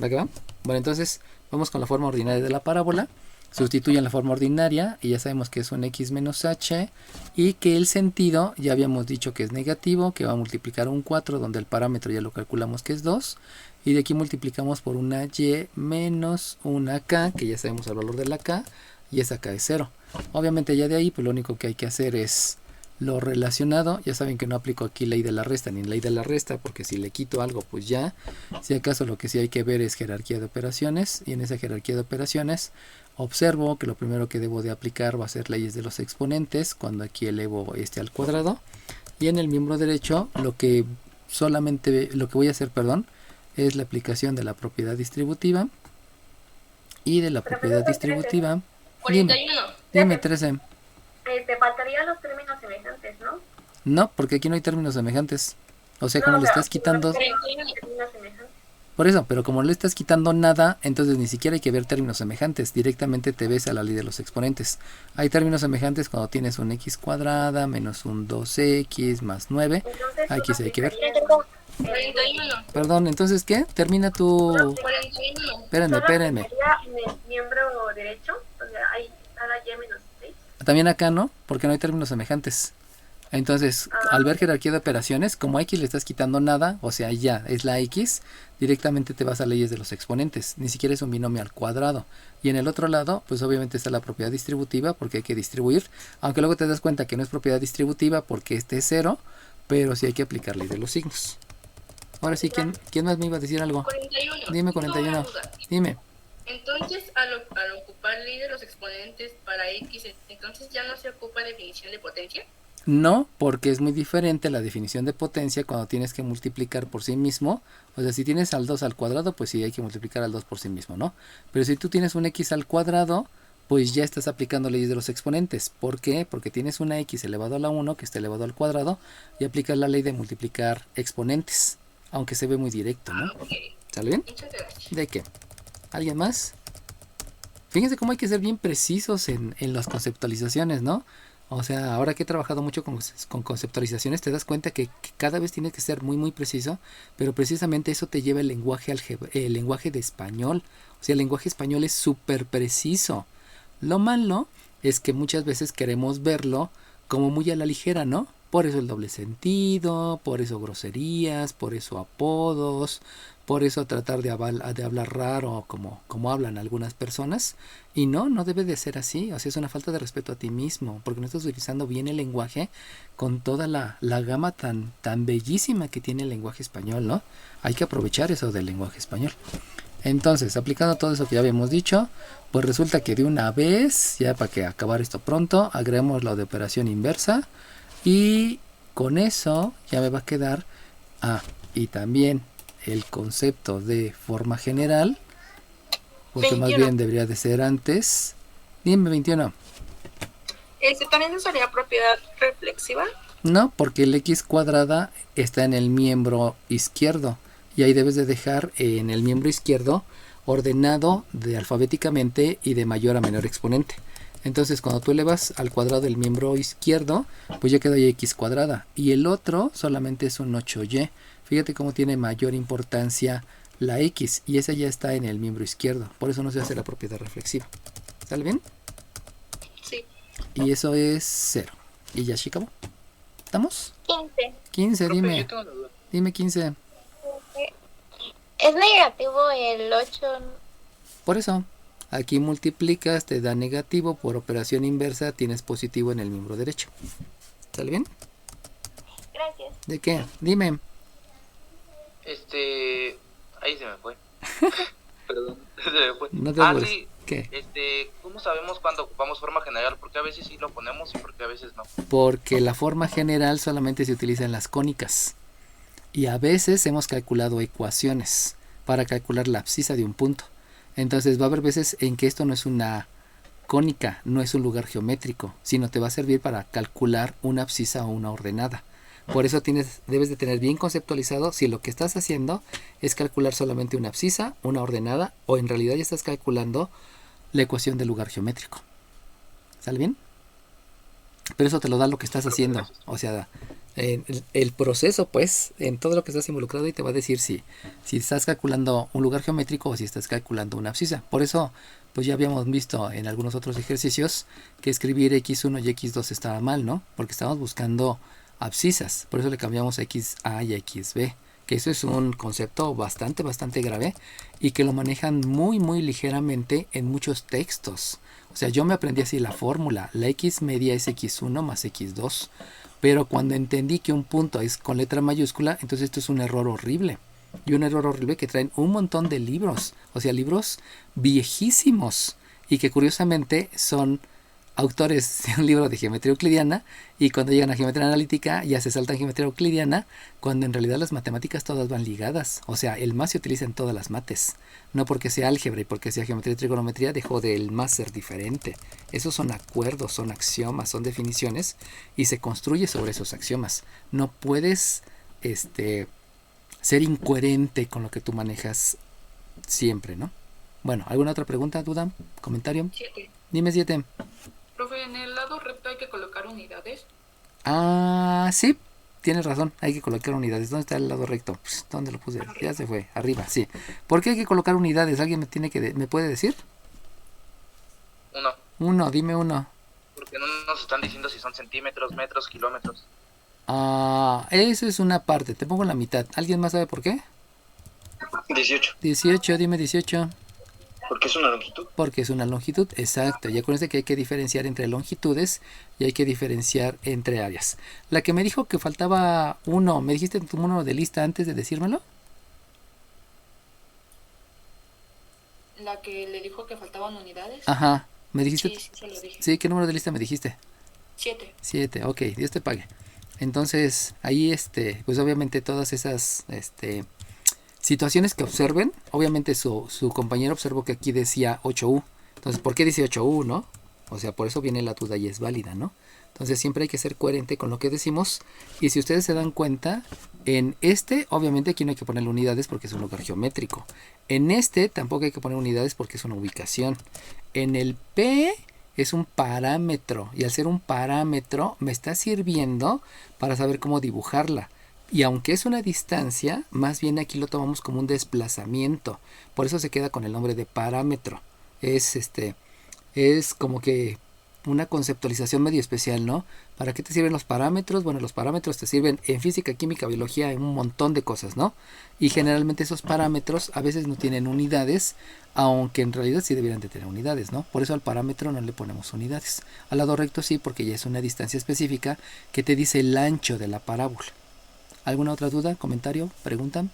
¿Va que va? Bueno, entonces vamos con la forma ordinaria de la parábola. Sustituyen la forma ordinaria y ya sabemos que es un x menos h y que el sentido ya habíamos dicho que es negativo, que va a multiplicar un 4 donde el parámetro ya lo calculamos que es 2 y de aquí multiplicamos por una y menos una k, que ya sabemos el valor de la k, y esa k es 0. Obviamente ya de ahí pues lo único que hay que hacer es lo relacionado. Ya saben que no aplico aquí ley de la resta ni ley de la resta, porque si le quito algo pues ya, si acaso lo que sí hay que ver es jerarquía de operaciones, y en esa jerarquía de operaciones observo que lo primero que debo de aplicar va a ser leyes de los exponentes cuando aquí elevo este al cuadrado, y en el miembro derecho lo que voy a hacer, es la aplicación de la propiedad distributiva, y de la propiedad distributiva 41. dime 13. Te faltarían los términos semejantes, ¿no? No, porque aquí no hay términos semejantes. O sea, No, como o le sea, estás quitando... no hay términos semejantes. Por eso, pero como no le estás quitando nada, entonces ni siquiera hay que ver términos semejantes. Directamente te ves a la ley de los exponentes. Hay términos semejantes cuando tienes un x cuadrada menos un 2x más 9. Entonces, Aquí sí hay que ver. 41. Perdón, entonces, ¿qué? Termina tu... 41. Espérenme. Sería en el miembro derecho, donde hay cada y menos 6. También acá no, porque no hay términos semejantes. Entonces, al ver jerarquía de operaciones, como a x le estás quitando nada, o sea, ya es la x, directamente te vas a leyes de los exponentes. Ni siquiera es un binomio al cuadrado. Y en el otro lado, pues obviamente está la propiedad distributiva, porque hay que distribuir. Aunque luego te das cuenta que no es propiedad distributiva porque este es 0, pero sí hay que aplicar ley de los signos. Ahora sí, ¿quién más me iba a decir algo? 41. Dime, Tengo una 41. duda. Dime. Entonces, al ocupar ley de los exponentes para x, entonces ya no se ocupa definición de potencia. No, porque es muy diferente la definición de potencia cuando tienes que multiplicar por sí mismo. O sea, si tienes al 2 al cuadrado, pues sí hay que multiplicar al 2 por sí mismo, ¿no? Pero si tú tienes un x al cuadrado, pues ya estás aplicando leyes de los exponentes. ¿Por qué? Porque tienes una x elevado a la 1 que está elevado al cuadrado y aplicas la ley de multiplicar exponentes. Aunque se ve muy directo, ¿no? Ok, ¿Sale bien? muchas gracias. ¿De qué? ¿Alguien más? Fíjense cómo hay que ser bien precisos en las conceptualizaciones, ¿no? O sea, ahora que he trabajado mucho con conceptualizaciones, te das cuenta que cada vez tienes que ser muy muy preciso, pero precisamente eso te lleva el lenguaje de español. O sea, el lenguaje español es súper preciso. Lo malo es que muchas veces queremos verlo como muy a la ligera, ¿no? Por eso el doble sentido, por eso groserías, por eso apodos, por eso tratar de hablar raro como hablan algunas personas. Y no debe de ser así. O sea, es una falta de respeto a ti mismo, porque no estás utilizando bien el lenguaje con toda la gama tan bellísima que tiene el lenguaje español, ¿no? Hay que aprovechar eso del lenguaje español. Entonces, aplicando todo eso que ya habíamos dicho, pues resulta que de una vez, ya para que acabar esto pronto, agregamos lo de operación inversa. Y con eso ya me va a quedar, y también el concepto de forma general, porque 21. más bien debería de ser antes. Dime, 21. ¿También usaría propiedad reflexiva? No, porque el x cuadrada está en el miembro izquierdo. Y ahí debes de dejar en el miembro izquierdo ordenado alfabéticamente y de mayor a menor exponente. Entonces cuando tú elevas al cuadrado el miembro izquierdo, pues ya quedó y x cuadrada. Y el otro solamente es un 8y. Fíjate cómo tiene mayor importancia la x. Y esa ya está en el miembro izquierdo. Por eso no se hace la propiedad reflexiva. ¿Sale bien? Sí. Y eso es 0. Y ya se acabó. ¿Estamos? 15, Profe, dime. yo tengo una duda. Dime 15. ¿Es negativo el 8? Por eso, aquí multiplicas, te da negativo, por operación inversa tienes positivo en el miembro derecho. ¿Sale bien? Gracias. ¿De qué? Dime. Ahí se me fue. Perdón, se me fue. No te apures. Sí. ¿Qué? ¿Cómo sabemos cuando ocupamos forma general? Porque a veces sí lo ponemos y porque a veces no. Porque la forma general solamente se utiliza en las cónicas. Y a veces hemos calculado ecuaciones para calcular la abscisa de un punto. Entonces va a haber veces en que esto no es una cónica, no es un lugar geométrico, sino te va a servir para calcular una abscisa o una ordenada. Por eso debes de tener bien conceptualizado si lo que estás haciendo es calcular solamente una abscisa, una ordenada, o en realidad ya estás calculando la ecuación del lugar geométrico. ¿Sale bien? Pero eso te lo da lo que estás haciendo. O sea, el proceso, pues, en todo lo que estás involucrado, y te va a decir si estás calculando un lugar geométrico o si estás calculando una abscisa. Por eso, pues ya habíamos visto en algunos otros ejercicios que escribir x1 y x2 estaba mal, ¿no? Porque estábamos buscando abscisas. Por eso le cambiamos a xa y a xb. Que eso es un concepto bastante grave y que lo manejan muy ligeramente en muchos textos. O sea, yo me aprendí así la fórmula. La x media es x1 más x2. Pero cuando entendí que un punto es con letra mayúscula, entonces esto es un error horrible. Y un error horrible que traen un montón de libros. O sea, libros viejísimos. Y que curiosamente son autores de un libro de geometría euclidiana, y cuando llegan a geometría analítica ya se saltan geometría euclidiana, cuando en realidad las matemáticas todas van ligadas. O sea, el más se utiliza en todas las mates. No porque sea álgebra y porque sea geometría y trigonometría dejó de el más ser diferente. Esos son acuerdos, son axiomas, son definiciones, y se construye sobre esos axiomas. No puedes ser incoherente con lo que tú manejas siempre, ¿no? Bueno, ¿alguna otra pregunta, duda, comentario? 7. Dime 7. Profe, en el lado recto hay que colocar unidades. Ah, sí, tienes razón, hay que colocar unidades. ¿Dónde está el lado recto? Pues, ¿dónde lo puse? Arriba. Ya se fue, arriba, sí. ¿Por qué hay que colocar unidades? ¿Alguien me puede decir? Uno, dime uno. Porque no nos están diciendo si son centímetros, metros, kilómetros. Ah, eso es una parte, te pongo la mitad. ¿Alguien más sabe por qué? 18. 18, dime 18. Porque es una longitud. Porque es una longitud, exacto. Ya acuérdense que hay que diferenciar entre longitudes y hay que diferenciar entre áreas. La que me dijo que faltaba uno, ¿me dijiste tu número de lista antes de decírmelo? La que le dijo que faltaban unidades. Ajá, me dijiste. Sí, se lo dije. Sí, ¿qué número de lista me dijiste? 7. 7, ok, Dios te pague. Entonces, ahí pues obviamente todas esas situaciones que observen, obviamente su compañero observó que aquí decía 8U. Entonces, ¿por qué dice 8U, no? O sea, por eso viene la duda y es válida, ¿no? Entonces, siempre hay que ser coherente con lo que decimos. Y si ustedes se dan cuenta, en obviamente aquí no hay que poner unidades porque es un lugar geométrico. En tampoco hay que poner unidades porque es una ubicación. En el P es un parámetro. Y al ser un parámetro, me está sirviendo para saber cómo dibujarla. Y aunque es una distancia, más bien aquí lo tomamos como un desplazamiento. Por eso se queda con el nombre de parámetro. Es como que una conceptualización medio especial, ¿no? ¿Para qué te sirven los parámetros? Bueno, los parámetros te sirven en física, química, biología, en un montón de cosas, ¿no? Y generalmente esos parámetros a veces no tienen unidades, aunque en realidad sí deberían de tener unidades, ¿no? Por eso al parámetro no le ponemos unidades. Al lado recto sí, porque ya es una distancia específica que te dice el ancho de la parábola. ¿Alguna otra duda, comentario, pregunta?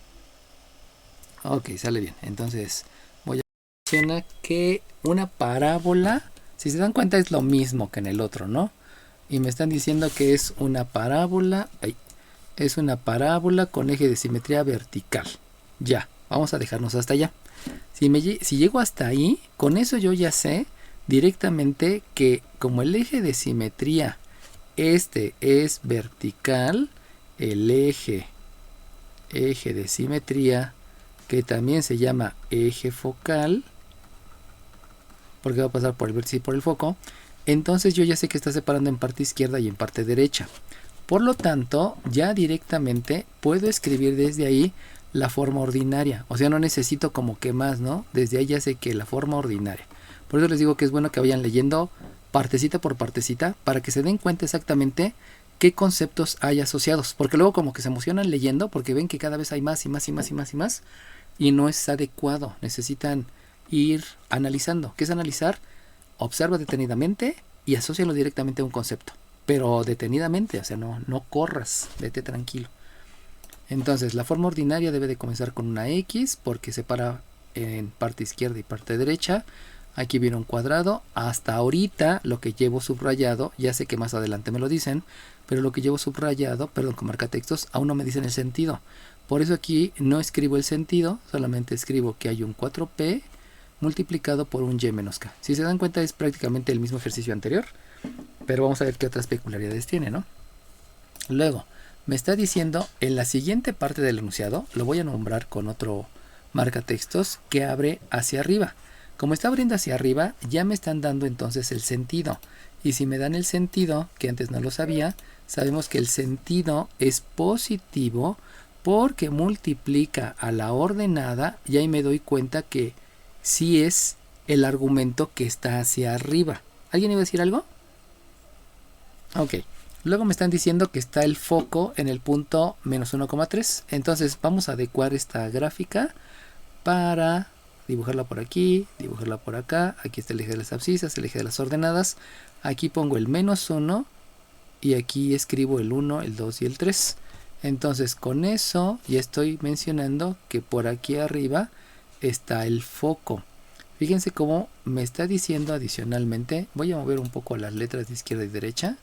Ok, sale bien. Entonces, voy a mencionar que una parábola, si se dan cuenta, es lo mismo que en el otro, ¿no? Y me están diciendo que es una parábola, es una parábola con eje de simetría vertical. Ya, vamos a dejarnos hasta allá. Si llego hasta ahí, con eso yo ya sé directamente que como el eje de simetría es vertical, el eje de simetría que también se llama eje focal, porque va a pasar por el vértice y por el foco, entonces yo ya sé que está separando en parte izquierda y en parte derecha. Por lo tanto, ya directamente puedo escribir desde ahí la forma ordinaria. O sea, no necesito como que más, ¿no? Desde ahí ya sé que la forma ordinaria. Por eso les digo que es bueno que vayan leyendo partecita por partecita para que se den cuenta exactamente qué conceptos hay asociados. Porque luego como que se emocionan leyendo porque ven que cada vez hay más y más y más y más y más. Y no es adecuado. Necesitan ir analizando. ¿Qué es analizar? Observa detenidamente y asócialo directamente a un concepto. Pero detenidamente, o sea, no corras, vete tranquilo. Entonces, la forma ordinaria debe de comenzar con una X porque separa en parte izquierda y parte derecha. Aquí viene un cuadrado. Hasta ahorita lo que llevo subrayado, ya sé que más adelante me lo dicen, pero lo que llevo subrayado, perdón, con marcatextos, aún no me dicen el sentido. Por eso aquí no escribo el sentido, solamente escribo que hay un 4P multiplicado por un Y menos K. Si se dan cuenta es prácticamente el mismo ejercicio anterior, pero vamos a ver qué otras peculiaridades tiene, ¿no? Luego, me está diciendo en la siguiente parte del enunciado, lo voy a nombrar con otro marcatextos que abre hacia arriba. Como está abriendo hacia arriba, ya me están dando entonces el sentido. Y si me dan el sentido, que antes no lo sabía, sabemos que el sentido es positivo porque multiplica a la ordenada y ahí me doy cuenta que sí es el argumento que está hacia arriba. ¿Alguien iba a decir algo? Ok. Luego me están diciendo que está el foco en el punto menos 1,3. Entonces vamos a adecuar esta gráfica para dibujarla por aquí, dibujarla por acá. Aquí está el eje de las abscisas, el eje de las ordenadas. Aquí pongo el menos 1 y aquí escribo el 1, el 2 y el 3. Entonces con eso ya estoy mencionando que por aquí arriba está el foco. Fíjense cómo me está diciendo adicionalmente. Voy a mover un poco las letras de izquierda y derecha,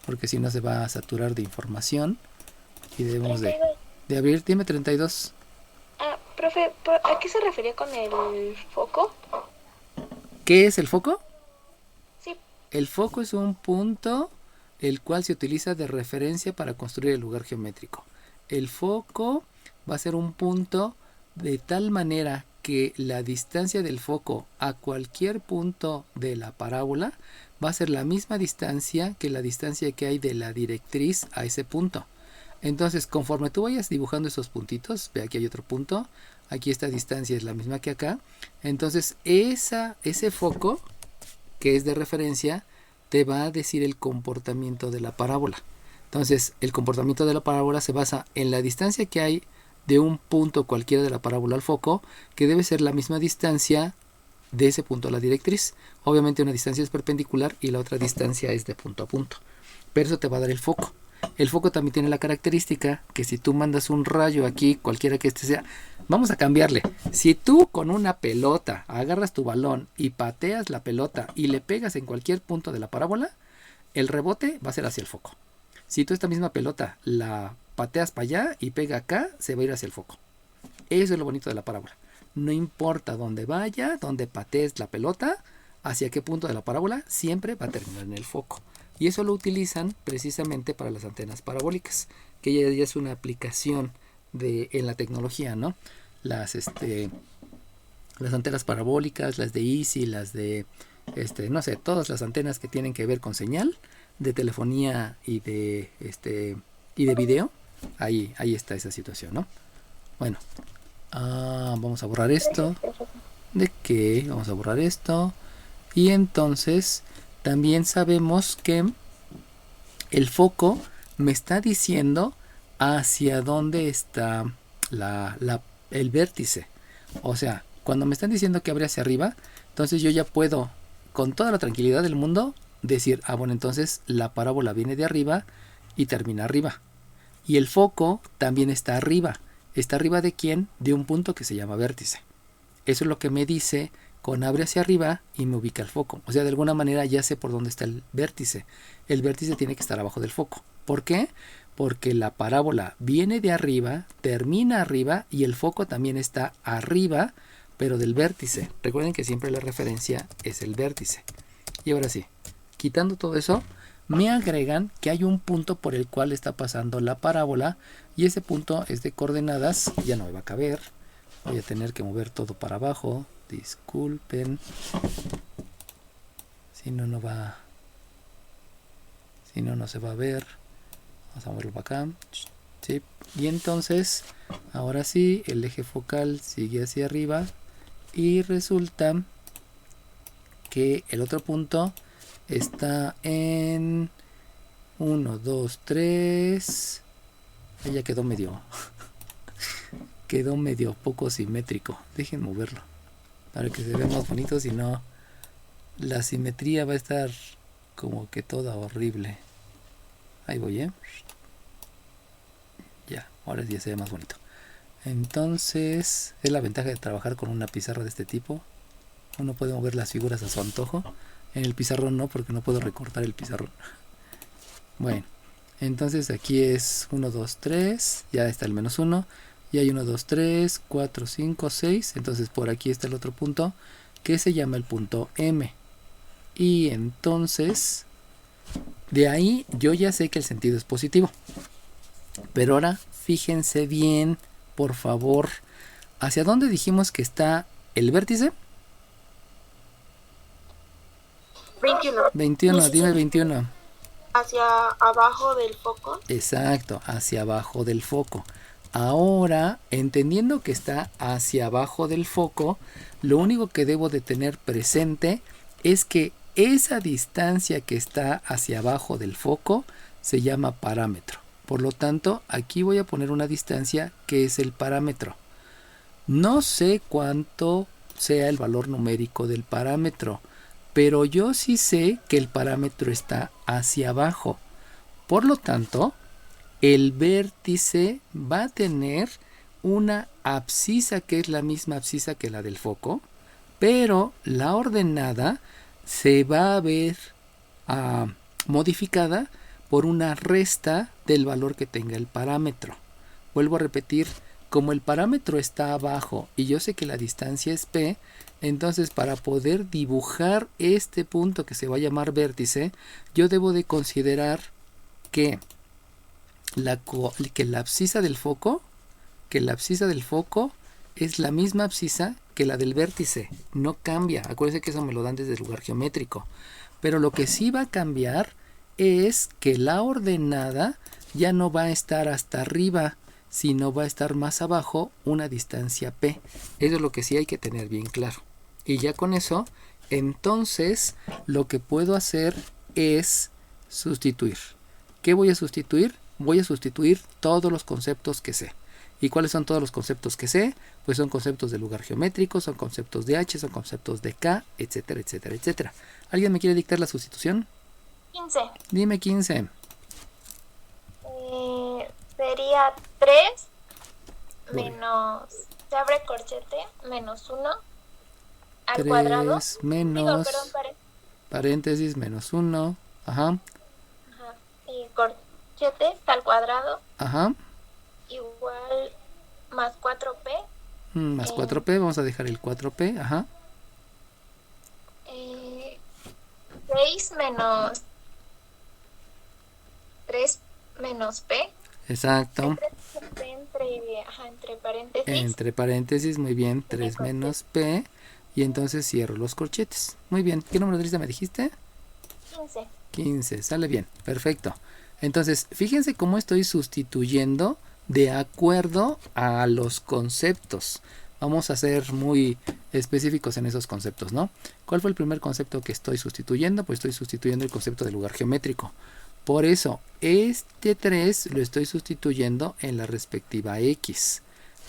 porque si no se va a saturar de información. Y debemos de abrir. Dime 32. Profe, ¿a qué se refería con el foco? ¿Qué es el foco? Sí. El foco es un punto el cual se utiliza de referencia para construir el lugar geométrico. El foco va a ser un punto de tal manera que la distancia del foco a cualquier punto de la parábola va a ser la misma distancia que la distancia que hay de la directriz a ese punto. Entonces, conforme tú vayas dibujando esos puntitos, ve aquí hay otro punto, aquí esta distancia es la misma que acá. Entonces, ese foco que es de referencia te va a decir el comportamiento de la parábola. Entonces, el comportamiento de la parábola se basa en la distancia que hay de un punto cualquiera de la parábola al foco, que debe ser la misma distancia de ese punto a la directriz. Obviamente una distancia es perpendicular y la otra distancia es de punto a punto. Pero eso te va a dar el foco. El foco también tiene la característica que si tú mandas un rayo aquí, cualquiera que este sea, vamos a cambiarle. Si tú con una pelota agarras tu balón y pateas la pelota y le pegas en cualquier punto de la parábola, el rebote va a ser hacia el foco. Si tú esta misma pelota la pateas para allá y pega acá, se va a ir hacia el foco. Eso es lo bonito de la parábola. No importa dónde vaya, dónde patees la pelota, hacia qué punto de la parábola, siempre va a terminar en el foco. Y eso lo utilizan precisamente para las antenas parabólicas, que ya es una aplicación en la tecnología, ¿no? Las antenas parabólicas, las de Easy, las de, no sé, todas las antenas que tienen que ver con señal de telefonía y de video. Ahí está esa situación, ¿no? Bueno, vamos a borrar esto. ¿De qué? Vamos a borrar esto. Y entonces también sabemos que el foco me está diciendo hacia dónde está el vértice. O sea, cuando me están diciendo que abre hacia arriba, entonces yo ya puedo, con toda la tranquilidad del mundo, decir, bueno, entonces la parábola viene de arriba y termina arriba. Y el foco también está arriba. ¿Está arriba de quién? De un punto que se llama vértice. Eso es lo que me dice con abre hacia arriba y me ubica el foco. O sea, de alguna manera ya sé por dónde está el vértice. El vértice tiene que estar abajo del foco. ¿Por qué? Porque la parábola viene de arriba, termina arriba y el foco también está arriba, pero del vértice. Recuerden que siempre la referencia es el vértice. Y ahora sí, quitando todo eso, me agregan que hay un punto por el cual está pasando la parábola y ese punto es de coordenadas, ya no me va a caber, Voy a tener que mover todo para abajo. Disculpen. Si no, no va. Si no, no se va a ver. Vamos a moverlo para acá. Sí. Y entonces, ahora sí, el eje focal sigue hacia arriba. Y resulta que el otro punto está en 1, 2, 3. Ahí ya quedó medio. Quedó medio poco simétrico. Dejen moverlo para que se vea más bonito. Si no, la simetría va a estar como que toda horrible. Ahí voy, ya, ahora ya se ve más bonito. Entonces, es la ventaja de trabajar con una pizarra de este tipo. Uno puede mover las figuras a su antojo. En el pizarrón no, porque no puedo recortar el pizarrón. Bueno, entonces aquí es 1, 2, 3. Ya está el menos 1. Y hay 1, 2, 3, 4, 5, 6. Entonces por aquí está el otro punto, que se llama el punto M. Y entonces, de ahí yo ya sé que el sentido es positivo. Pero ahora fíjense bien, por favor, ¿hacia dónde dijimos que está el vértice? 21. 21, dime 21. Hacia abajo del foco. Exacto, hacia abajo del foco. Ahora, entendiendo que está hacia abajo del foco, lo único que debo de tener presente es que esa distancia que está hacia abajo del foco se llama parámetro. Por lo tanto, aquí voy a poner una distancia que es el parámetro. No sé cuánto sea el valor numérico del parámetro, pero yo sí sé que el parámetro está hacia abajo. Por lo tanto, el vértice va a tener una abscisa que es la misma abscisa que la del foco, pero la ordenada se va a ver modificada por una resta del valor que tenga el parámetro. Vuelvo a repetir, como el parámetro está abajo y yo sé que la distancia es P, entonces para poder dibujar este punto que se va a llamar vértice, yo debo de considerar que la abscisa del foco es la misma abscisa que la del vértice, no cambia. Acuérdense que eso me lo dan desde el lugar geométrico, pero lo que sí va a cambiar es que la ordenada ya no va a estar hasta arriba, sino va a estar más abajo, una distancia P. Eso es lo que sí hay que tener bien claro. Y ya con eso, entonces lo que puedo hacer es sustituir. ¿Qué voy a sustituir? Voy a sustituir todos los conceptos que sé. ¿Y cuáles son todos los conceptos que sé? Pues son conceptos de lugar geométrico, son conceptos de H, son conceptos de K, etcétera, etcétera, etcétera. ¿Alguien me quiere dictar la sustitución? 15. Dime 15. Sería 3 menos, se abre corchete, menos 1 al 3 cuadrado. menos paréntesis menos 1. Ajá. Ajá. Y corchete al cuadrado. Ajá. Igual más 4p. Más 4p, vamos a dejar el 4p. Ajá. 6 menos 3 menos p. Exacto. Entre paréntesis. Entre paréntesis, muy bien. 3 menos p. Y entonces cierro los corchetes. Muy bien. ¿Qué número de lista me dijiste? 15. 15. Sale bien. Perfecto. Entonces, fíjense cómo estoy sustituyendo de acuerdo a los conceptos. Vamos a ser muy específicos en esos conceptos, ¿no? ¿Cuál fue el primer concepto que estoy sustituyendo? Pues estoy sustituyendo el concepto de lugar geométrico. Por eso, este 3 lo estoy sustituyendo en la respectiva X.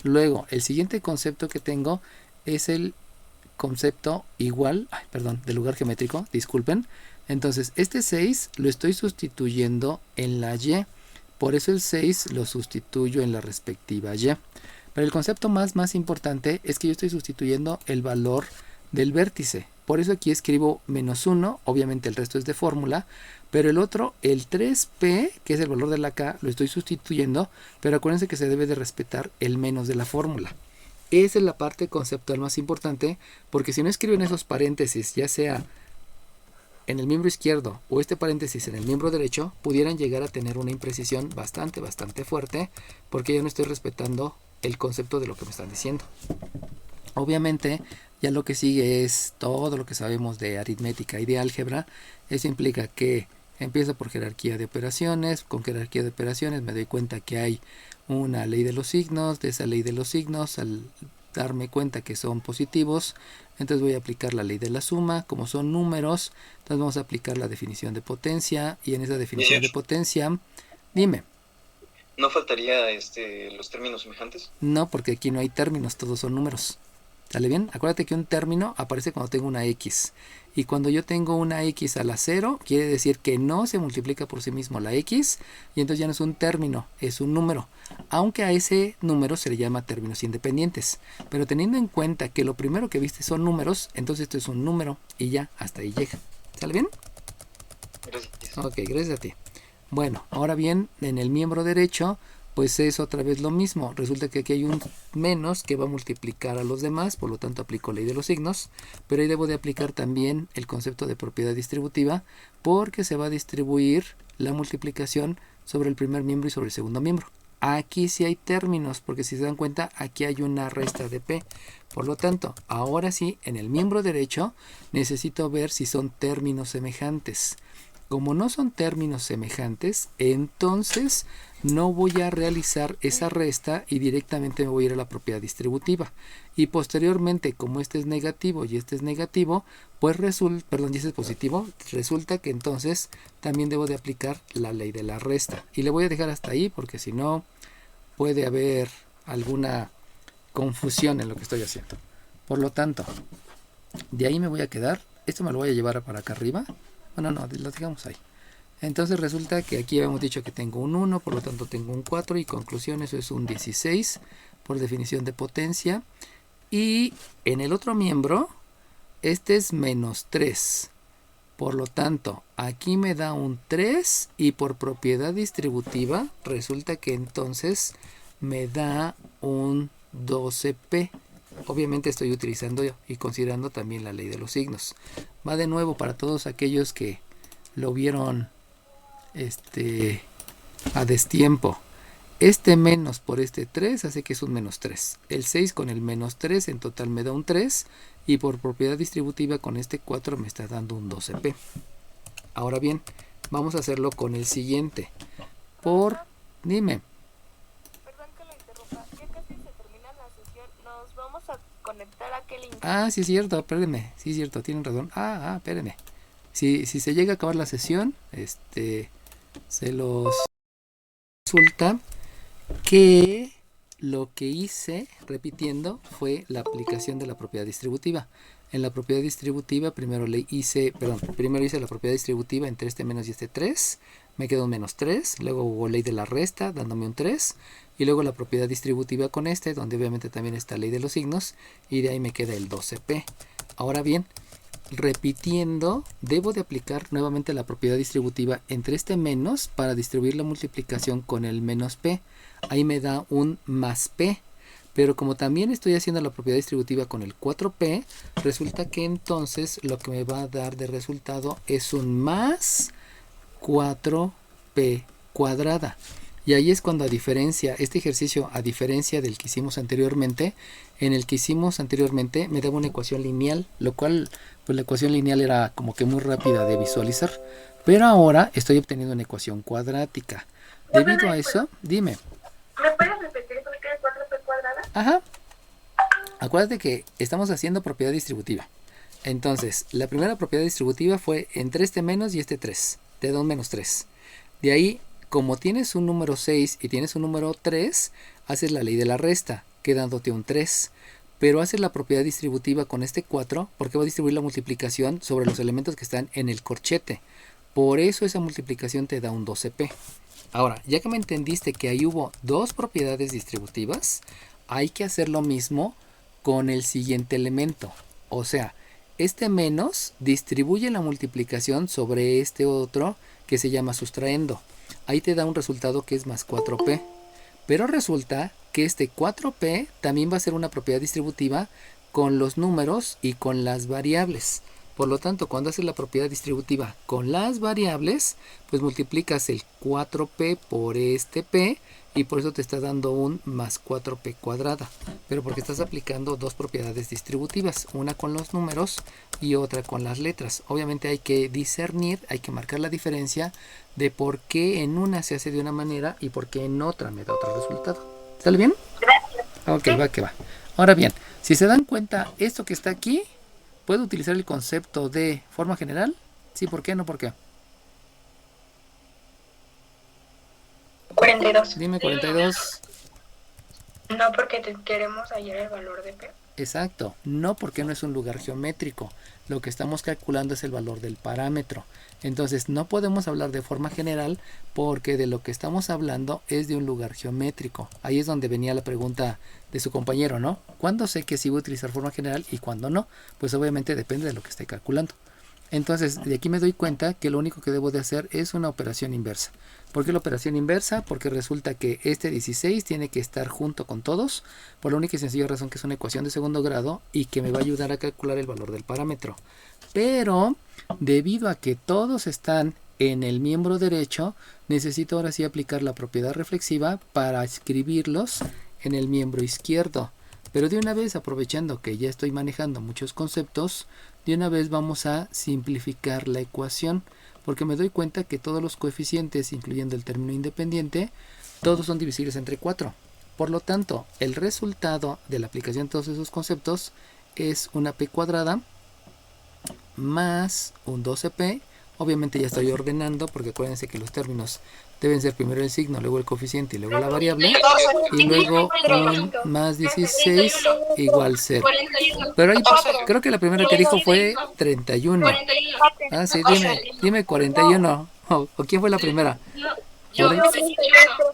Luego, el siguiente concepto que tengo es el concepto de lugar geométrico, disculpen. Entonces, este 6 lo estoy sustituyendo en la Y. Por eso el 6 lo sustituyo en la respectiva Y. Pero el concepto más importante es que yo estoy sustituyendo el valor del vértice. Por eso aquí escribo menos 1, obviamente el resto es de fórmula, pero el otro, el 3p, que es el valor de la K, lo estoy sustituyendo, pero acuérdense que se debe de respetar el menos de la fórmula. Esa es la parte conceptual más importante, porque si no escriben esos paréntesis, ya sea en el miembro izquierdo o este paréntesis en el miembro derecho, pudieran llegar a tener una imprecisión bastante fuerte, porque yo no estoy respetando el concepto de lo que me están diciendo. Obviamente, ya lo que sigue es todo lo que sabemos de aritmética y de álgebra. Eso implica que empiezo por jerarquía de operaciones. Con jerarquía de operaciones me doy cuenta que hay una ley de los signos. De esa ley de los signos, al darme cuenta que son positivos, entonces voy a aplicar la ley de la suma. Como son números, entonces vamos a aplicar la definición de potencia. Y en esa definición de potencia, dime. ¿No faltaría los términos semejantes? No, porque aquí no hay términos, todos son números. ¿Sale bien? Acuérdate que un término aparece cuando tengo una x. Y cuando yo tengo una x a la 0, quiere decir que no se multiplica por sí mismo la x. Y entonces ya no es un término, es un número. Aunque a ese número se le llama términos independientes. Pero teniendo en cuenta que lo primero que viste son números, entonces esto es un número. Y ya, hasta ahí llega. ¿Sale bien? Gracias. Ok, gracias a ti. Bueno, ahora bien, en el miembro derecho, pues es otra vez lo mismo. Resulta que aquí hay un menos que va a multiplicar a los demás, por lo tanto aplico ley de los signos, pero ahí debo de aplicar también el concepto de propiedad distributiva, porque se va a distribuir la multiplicación sobre el primer miembro y sobre el segundo miembro. Aquí sí hay términos, porque si se dan cuenta, aquí hay una resta de p. Por lo tanto, ahora sí, en el miembro derecho, necesito ver si son términos semejantes. Como no son términos semejantes, entonces no voy a realizar esa resta y directamente me voy a ir a la propiedad distributiva. Y posteriormente, como este es negativo y este es negativo, pues y este es positivo, resulta que entonces también debo de aplicar la ley de la resta. Y le voy a dejar hasta ahí porque si no puede haber alguna confusión en lo que estoy haciendo. Por lo tanto, de ahí me voy a quedar. Esto me lo voy a llevar para acá arriba. Bueno, no, lo dejamos ahí. Entonces resulta que aquí habíamos dicho que tengo un 1, por lo tanto tengo un 4 y conclusión eso es un 16 por definición de potencia. Y en el otro miembro, este es menos 3. Por lo tanto, aquí me da un 3 y por propiedad distributiva resulta que entonces me da un 12p. Obviamente estoy utilizando y considerando también la ley de los signos. Va de nuevo para todos aquellos que lo vieron a destiempo. Este menos por este 3 hace que es un menos 3. El 6 con el menos 3 en total me da un 3. Y por propiedad distributiva con este 4 me está dando un 12p. Ahora bien, vamos a hacerlo con el siguiente. Dime. Perdón que lo interrumpa. Ya casi se termina la sesión. Nos vamos a conectar a aquel link. Sí es cierto, espérenme. Sí es cierto, tienen razón. Espérenme. Si se llega a acabar la sesión, se los resulta que lo que hice, repitiendo, fue la aplicación de la propiedad distributiva. En la propiedad distributiva primero hice la propiedad distributiva entre este menos y este 3. Me quedó un menos 3. Luego hubo ley de la resta dándome un 3. Y luego la propiedad distributiva con donde obviamente también está ley de los signos. Y de ahí me queda el 12p. Ahora bien, repitiendo, debo de aplicar nuevamente la propiedad distributiva entre este menos para distribuir la multiplicación con el menos p. Ahí me da un más p. Pero como también estoy haciendo la propiedad distributiva con el 4p, resulta que entonces lo que me va a dar de resultado es un más 4p cuadrada. Y ahí es cuando este ejercicio, a diferencia del que hicimos anteriormente, en el que hicimos anteriormente me daba una ecuación lineal, lo cual pues la ecuación lineal era como que muy rápida de visualizar. Pero ahora estoy obteniendo una ecuación cuadrática. Debido a eso, dime. ¿Me puedes repetir por qué es 4p cuadrada? Ajá. Acuérdate que estamos haciendo propiedad distributiva. Entonces, la primera propiedad distributiva fue entre este menos y este 3. Te da un menos 3. De ahí, como tienes un número 6 y tienes un número 3, haces la ley de la resta, quedándote un 3. Pero haces la propiedad distributiva con este 4 porque va a distribuir la multiplicación sobre los elementos que están en el corchete. Por eso esa multiplicación te da un 12p. Ahora, ya que me entendiste que ahí hubo dos propiedades distributivas, hay que hacer lo mismo con el siguiente elemento. O sea, este menos distribuye la multiplicación sobre este otro que se llama sustraendo. Ahí te da un resultado que es más 4p. Pero resulta que este 4p también va a ser una propiedad distributiva con los números y con las variables. Por lo tanto, cuando haces la propiedad distributiva con las variables, pues multiplicas el 4p por este p y por eso te está dando un más 4p cuadrada. Pero porque estás aplicando dos propiedades distributivas, una con los números y otra con las letras. Obviamente hay que discernir, hay que marcar la diferencia de por qué en una se hace de una manera y por qué en otra me da otro resultado. ¿Sale bien? Gracias. Ok, va que va. Ahora bien, si se dan cuenta, esto que está aquí, ¿puedo utilizar el concepto de forma general? Sí, ¿por qué? No, ¿por qué? 42. Dime 42. No, porque queremos hallar el valor de P. Exacto, no porque no es un lugar geométrico. Lo que estamos calculando es el valor del parámetro. Entonces no podemos hablar de forma general porque de lo que estamos hablando es de un lugar geométrico. Ahí es donde venía la pregunta de su compañero, ¿no? ¿Cuándo sé que sí voy a utilizar forma general y cuándo no? Pues obviamente depende de lo que esté calculando. Entonces de aquí me doy cuenta que lo único que debo de hacer es una operación inversa. ¿Por qué la operación inversa? Porque resulta que este 16 tiene que estar junto con todos, por la única y sencilla razón que es una ecuación de segundo grado y que me va a ayudar a calcular el valor del parámetro. Pero debido a que todos están en el miembro derecho, necesito ahora sí aplicar la propiedad reflexiva para escribirlos en el miembro izquierdo. Pero de una vez, aprovechando que ya estoy manejando muchos conceptos, de una vez vamos a simplificar la ecuación, porque me doy cuenta que todos los coeficientes, incluyendo el término independiente, todos son divisibles entre 4. Por lo tanto, el resultado de la aplicación de todos esos conceptos es una p cuadrada más un 12p. Obviamente ya estoy ordenando, porque acuérdense que los términos deben ser primero el signo, luego el coeficiente y luego la variable, y luego un más 16 igual 0. Pero ahí, creo que la primera que dijo fue 31. Ah, sí, dime 41. ¿O quién fue la primera? Yo,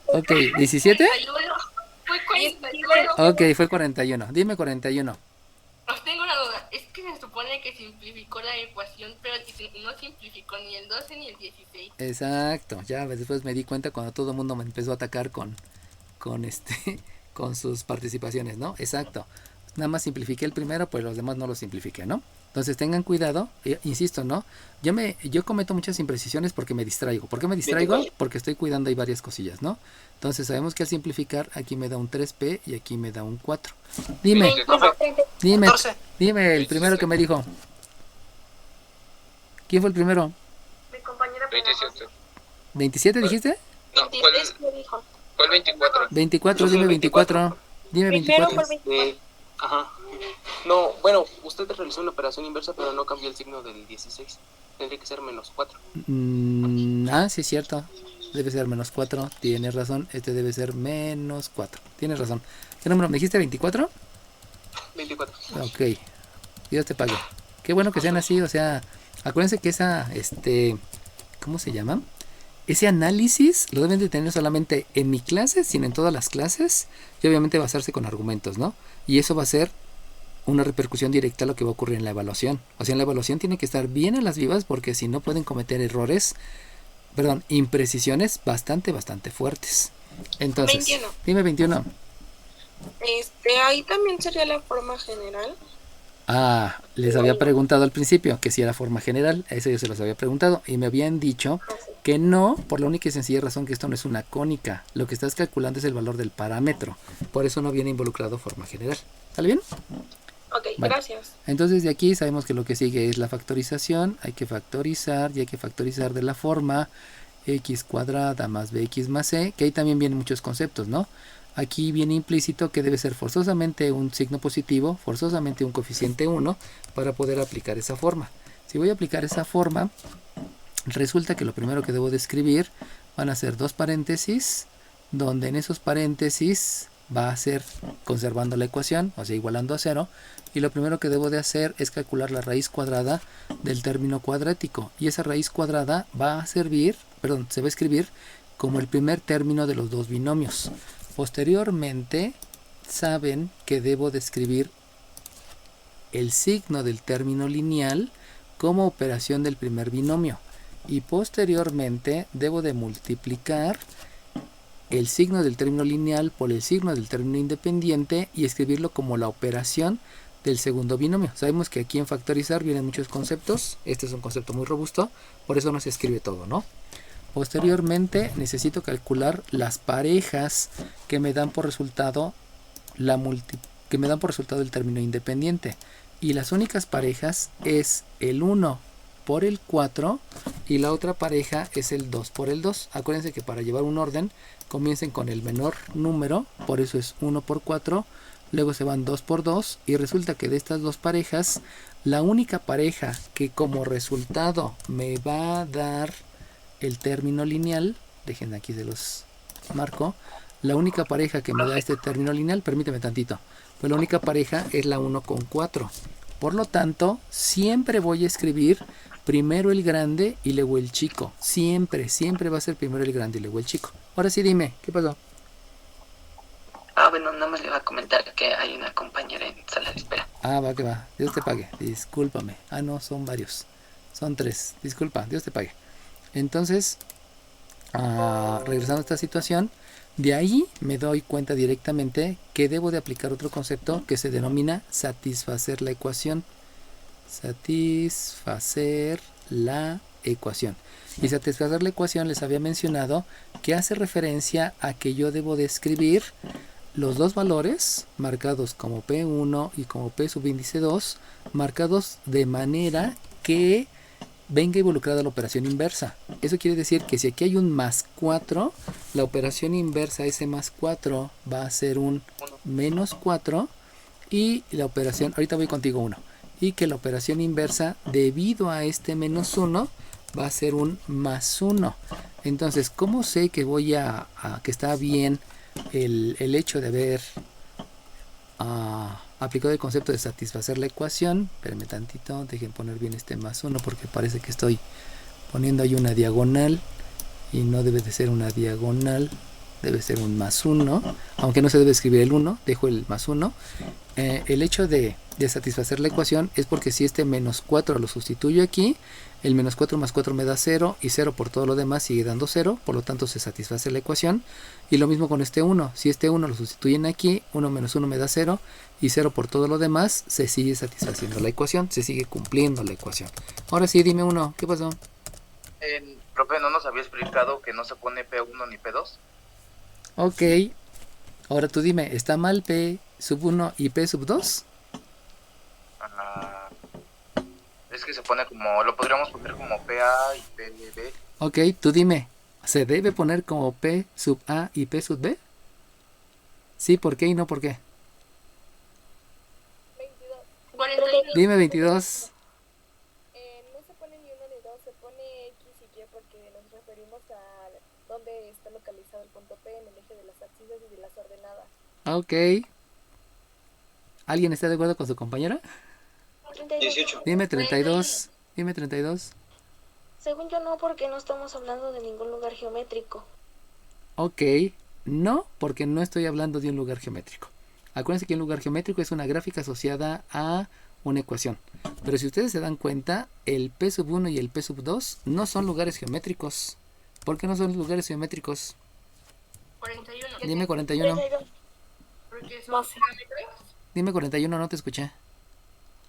Ok, ¿17? Fue 41. Ok, fue 41. Dime 41. Os tengo una duda, es que se supone que simplificó la ecuación, pero no simplificó ni el 12 ni el 16. Exacto, ya después me di cuenta cuando todo el mundo me empezó a atacar con sus participaciones, ¿no? Exacto. Nada más simplifiqué el primero, pues los demás no los simplifiqué, ¿no? Entonces tengan cuidado, insisto, ¿no? Yo cometo muchas imprecisiones porque me distraigo. ¿Por qué me distraigo? Porque estoy cuidando ahí varias cosillas, ¿no? Entonces sabemos que al simplificar aquí me da un 3p y aquí me da un 4. Dime el primero que me dijo. ¿Quién fue el primero? Mi compañera 27. ¿27 dijiste? No, fue el 24. 24, dime 24. Dime 24. Ajá. No, bueno, usted realizó una operación inversa, pero no cambió el signo del 16. Tendría que ser menos 4. Sí es cierto. Debe ser menos 4. Tienes razón. Este debe ser menos 4. Tienes razón. ¿Qué número me dijiste? ¿24? 24. Ok. Dios te pague. Qué bueno que sean así. O sea, acuérdense que ¿cómo se llama? Ese análisis lo deben de tener solamente en mi clase, sino en todas las clases. Y obviamente basarse con argumentos, ¿no? Y eso va a ser una repercusión directa a lo que va a ocurrir en la evaluación. O sea, en la evaluación tiene que estar bien a las vivas porque si no pueden cometer imprecisiones bastante fuertes. Entonces, 21. Dime 21. Ahí también sería la forma general. Les había preguntado al principio que si era forma general, eso yo se los había preguntado y me habían dicho que no, por la única y sencilla razón que esto no es una cónica. Lo que estás calculando es el valor del parámetro, por eso no viene involucrado forma general. ¿Sale bien? Ok, Bueno, gracias. entonces de aquí sabemos que lo que sigue es la factorización. Hay que factorizar y hay que factorizar de la forma x cuadrada más bx más c, que ahí también vienen muchos conceptos, ¿no? Aquí viene implícito que debe ser forzosamente un signo positivo, forzosamente un coeficiente 1 para poder aplicar esa forma. Si voy a aplicar esa forma, resulta que lo primero que debo de escribir van a ser dos paréntesis, donde en esos paréntesis va a ser conservando la ecuación, o sea, igualando a 0. Y lo primero que debo de hacer es calcular la raíz cuadrada del término cuadrático. Y esa raíz cuadrada se va a escribir como el primer término de los dos binomios. Posteriormente, saben que debo de escribir el signo del término lineal como operación del primer binomio. Y posteriormente, debo de multiplicar el signo del término lineal por el signo del término independiente y escribirlo como la operación del segundo binomio. Sabemos que aquí en factorizar vienen muchos conceptos. Este es un concepto muy robusto, por eso no se escribe todo, ¿no? Posteriormente necesito calcular las parejas que me dan por resultado el término independiente. Y las únicas parejas es el 1 por el 4 y la otra pareja es el 2 por el 2. Acuérdense que para llevar un orden comiencen con el menor número, por eso es 1 por 4, luego se van 2 por 2 y resulta que de estas dos parejas, la única pareja que como resultado me va a dar el término lineal, déjenme aquí se los marco, la única pareja que me da este término lineal, permíteme tantito, pues la única pareja es la 1 con 4. Por lo tanto, siempre voy a escribir primero el grande y luego el chico. Siempre va a ser primero el grande y luego el chico. Ahora sí dime, ¿qué pasó? Bueno, nada más le iba a comentar que hay una compañera en sala de espera. Va que va, Dios te pague, discúlpame. No, son varios, son 3, disculpa, Dios te pague. Entonces, regresando a esta situación, de ahí me doy cuenta directamente que debo de aplicar otro concepto que se denomina satisfacer la ecuación. Satisfacer la ecuación. Y satisfacer la ecuación les había mencionado que hace referencia a que yo debo de escribir los dos valores marcados como P1 y como P subíndice 2, marcados de manera que venga involucrada la operación inversa. Eso quiere decir que si aquí hay un más 4, la operación inversa a ese más 4 va a ser un menos 4 y la operación, ahorita voy contigo 1, y que la operación inversa debido a este menos 1 va a ser un más 1. Entonces, ¿cómo sé que voy a que está bien el hecho de haber aplicado el concepto de satisfacer la ecuación? Espérenme tantito, dejen poner bien este más 1 porque parece que estoy poniendo ahí una diagonal y no debe de ser una diagonal, debe ser un más 1, aunque no se debe escribir el 1, dejo el más 1. El hecho de satisfacer la ecuación es porque si este menos 4 lo sustituyo aquí, el menos 4 más 4 me da 0 y 0 por todo lo demás sigue dando 0, por lo tanto se satisface la ecuación. Y lo mismo con este 1, si este 1 lo sustituyen aquí, 1 menos 1 me da 0 y 0 por todo lo demás, se sigue satisfaciendo la ecuación, se sigue cumpliendo la ecuación. Ahora sí, dime 1, ¿qué pasó? Profe, ¿no nos había explicado que no se pone P1 ni P2? Ok, ahora tú dime, ¿está mal P sub 1 y P sub 2? Es que se pone como, lo podríamos poner como PA y PB. Ok, tú dime, ¿se debe poner como P sub A y P sub B? Sí, ¿por qué y no por qué? 22. 42. Dime 22. No se pone ni 1 ni 2, se pone X y Y porque nos referimos a dónde está localizado el punto P en el eje de las abscisas y de las ordenadas. Ok. ¿Alguien está de acuerdo con su compañera? 18. Dime 32. Dime 32. Según yo no, porque no estamos hablando de ningún lugar geométrico. Ok. No, porque no estoy hablando de un lugar geométrico. Acuérdense que un lugar geométrico es una gráfica asociada a una ecuación. Pero si ustedes se dan cuenta, el P sub 1 y el P sub 2 no son lugares geométricos. ¿Por qué no son lugares geométricos? 41. Dime 41. Porque son parámetros. Dime 41, no te escuché.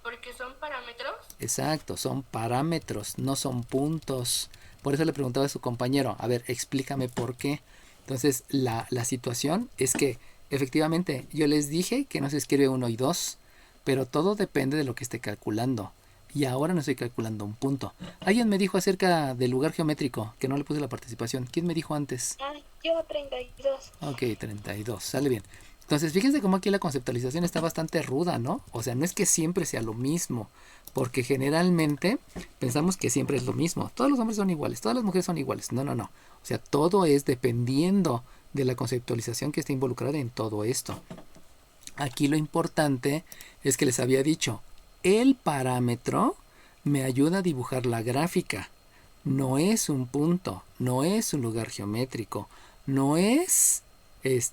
Porque son parámetros. Exacto, son parámetros, no son puntos. Por eso le preguntaba a su compañero, a ver, explícame por qué. Entonces, la situación es que, efectivamente, yo les dije que no se escribe 1 y 2, pero todo depende de lo que esté calculando. Y ahora no estoy calculando un punto. Alguien me dijo acerca del lugar geométrico, que no le puse la participación. ¿Quién me dijo antes? Yo 32. Ok, 32, sale bien. Entonces, fíjense cómo aquí la conceptualización está bastante ruda, ¿no? O sea, no es que siempre sea lo mismo, porque generalmente pensamos que siempre es lo mismo. Todos los hombres son iguales, todas las mujeres son iguales. No. O sea, todo es dependiendo de la conceptualización que esté involucrada en todo esto. Aquí lo importante es que les había dicho, el parámetro me ayuda a dibujar la gráfica. No es un punto, no es un lugar geométrico, no es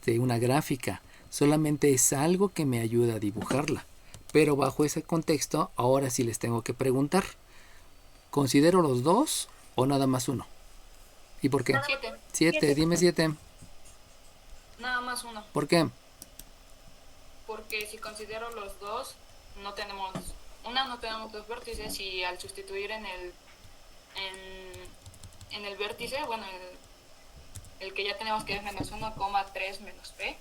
una gráfica. Solamente es algo que me ayuda a dibujarla. Pero bajo ese contexto, ahora sí les tengo que preguntar. ¿Considero los dos o nada más uno? ¿Y por qué? 7, dime 7. Nada más 1. ¿Por qué? Porque si considero los dos, no tenemos dos vértices y al sustituir en el vértice, bueno, el que ya tenemos que es menos 1,3 menos p,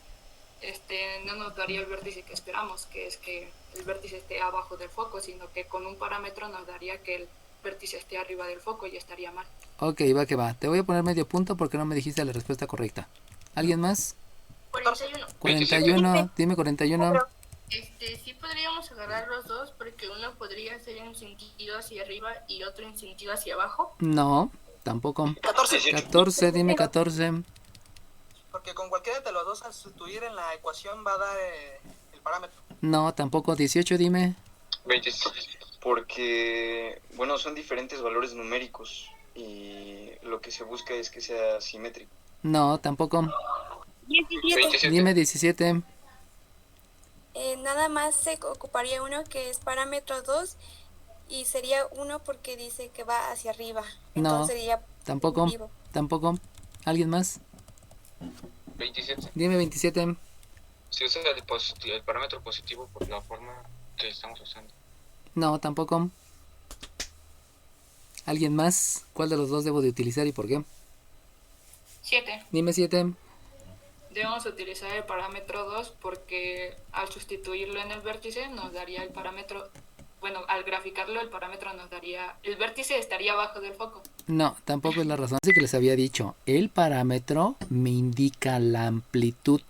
no nos daría el vértice que esperamos, que es que el vértice esté abajo del foco, sino que con un parámetro nos daría que el vértice esté arriba del foco y estaría mal. Ok, va que va. Te voy a poner medio punto porque no me dijiste la respuesta correcta. ¿Alguien más? 41. 41, dime 41. Sí podríamos agarrar los dos porque uno podría ser en sentido hacia arriba y otro en sentido hacia abajo. No, tampoco. 14, dime 14. Porque con cualquiera de los dos al sustituir en la ecuación va a dar el parámetro. No, tampoco. 18, dime. 26. Porque, bueno, son diferentes valores numéricos y lo que se busca es que sea simétrico. No, tampoco. 17. Dime 17. Nada más se ocuparía uno que es parámetro 2 y sería 1 porque dice que va hacia arriba. No, Entonces sería tampoco. positivo. Tampoco. ¿Alguien más? 27. Dime 27. Si usa el parámetro positivo por la forma que estamos usando. No, tampoco. ¿Alguien más? ¿Cuál de los dos debo de utilizar y por qué? 7. Dime 7. Debemos utilizar el parámetro 2 porque al sustituirlo en el vértice nos daría el parámetro, bueno, al graficarlo el parámetro nos daría, el vértice estaría abajo del foco. No, tampoco es la razón. Así que les había dicho, el parámetro me indica la amplitud.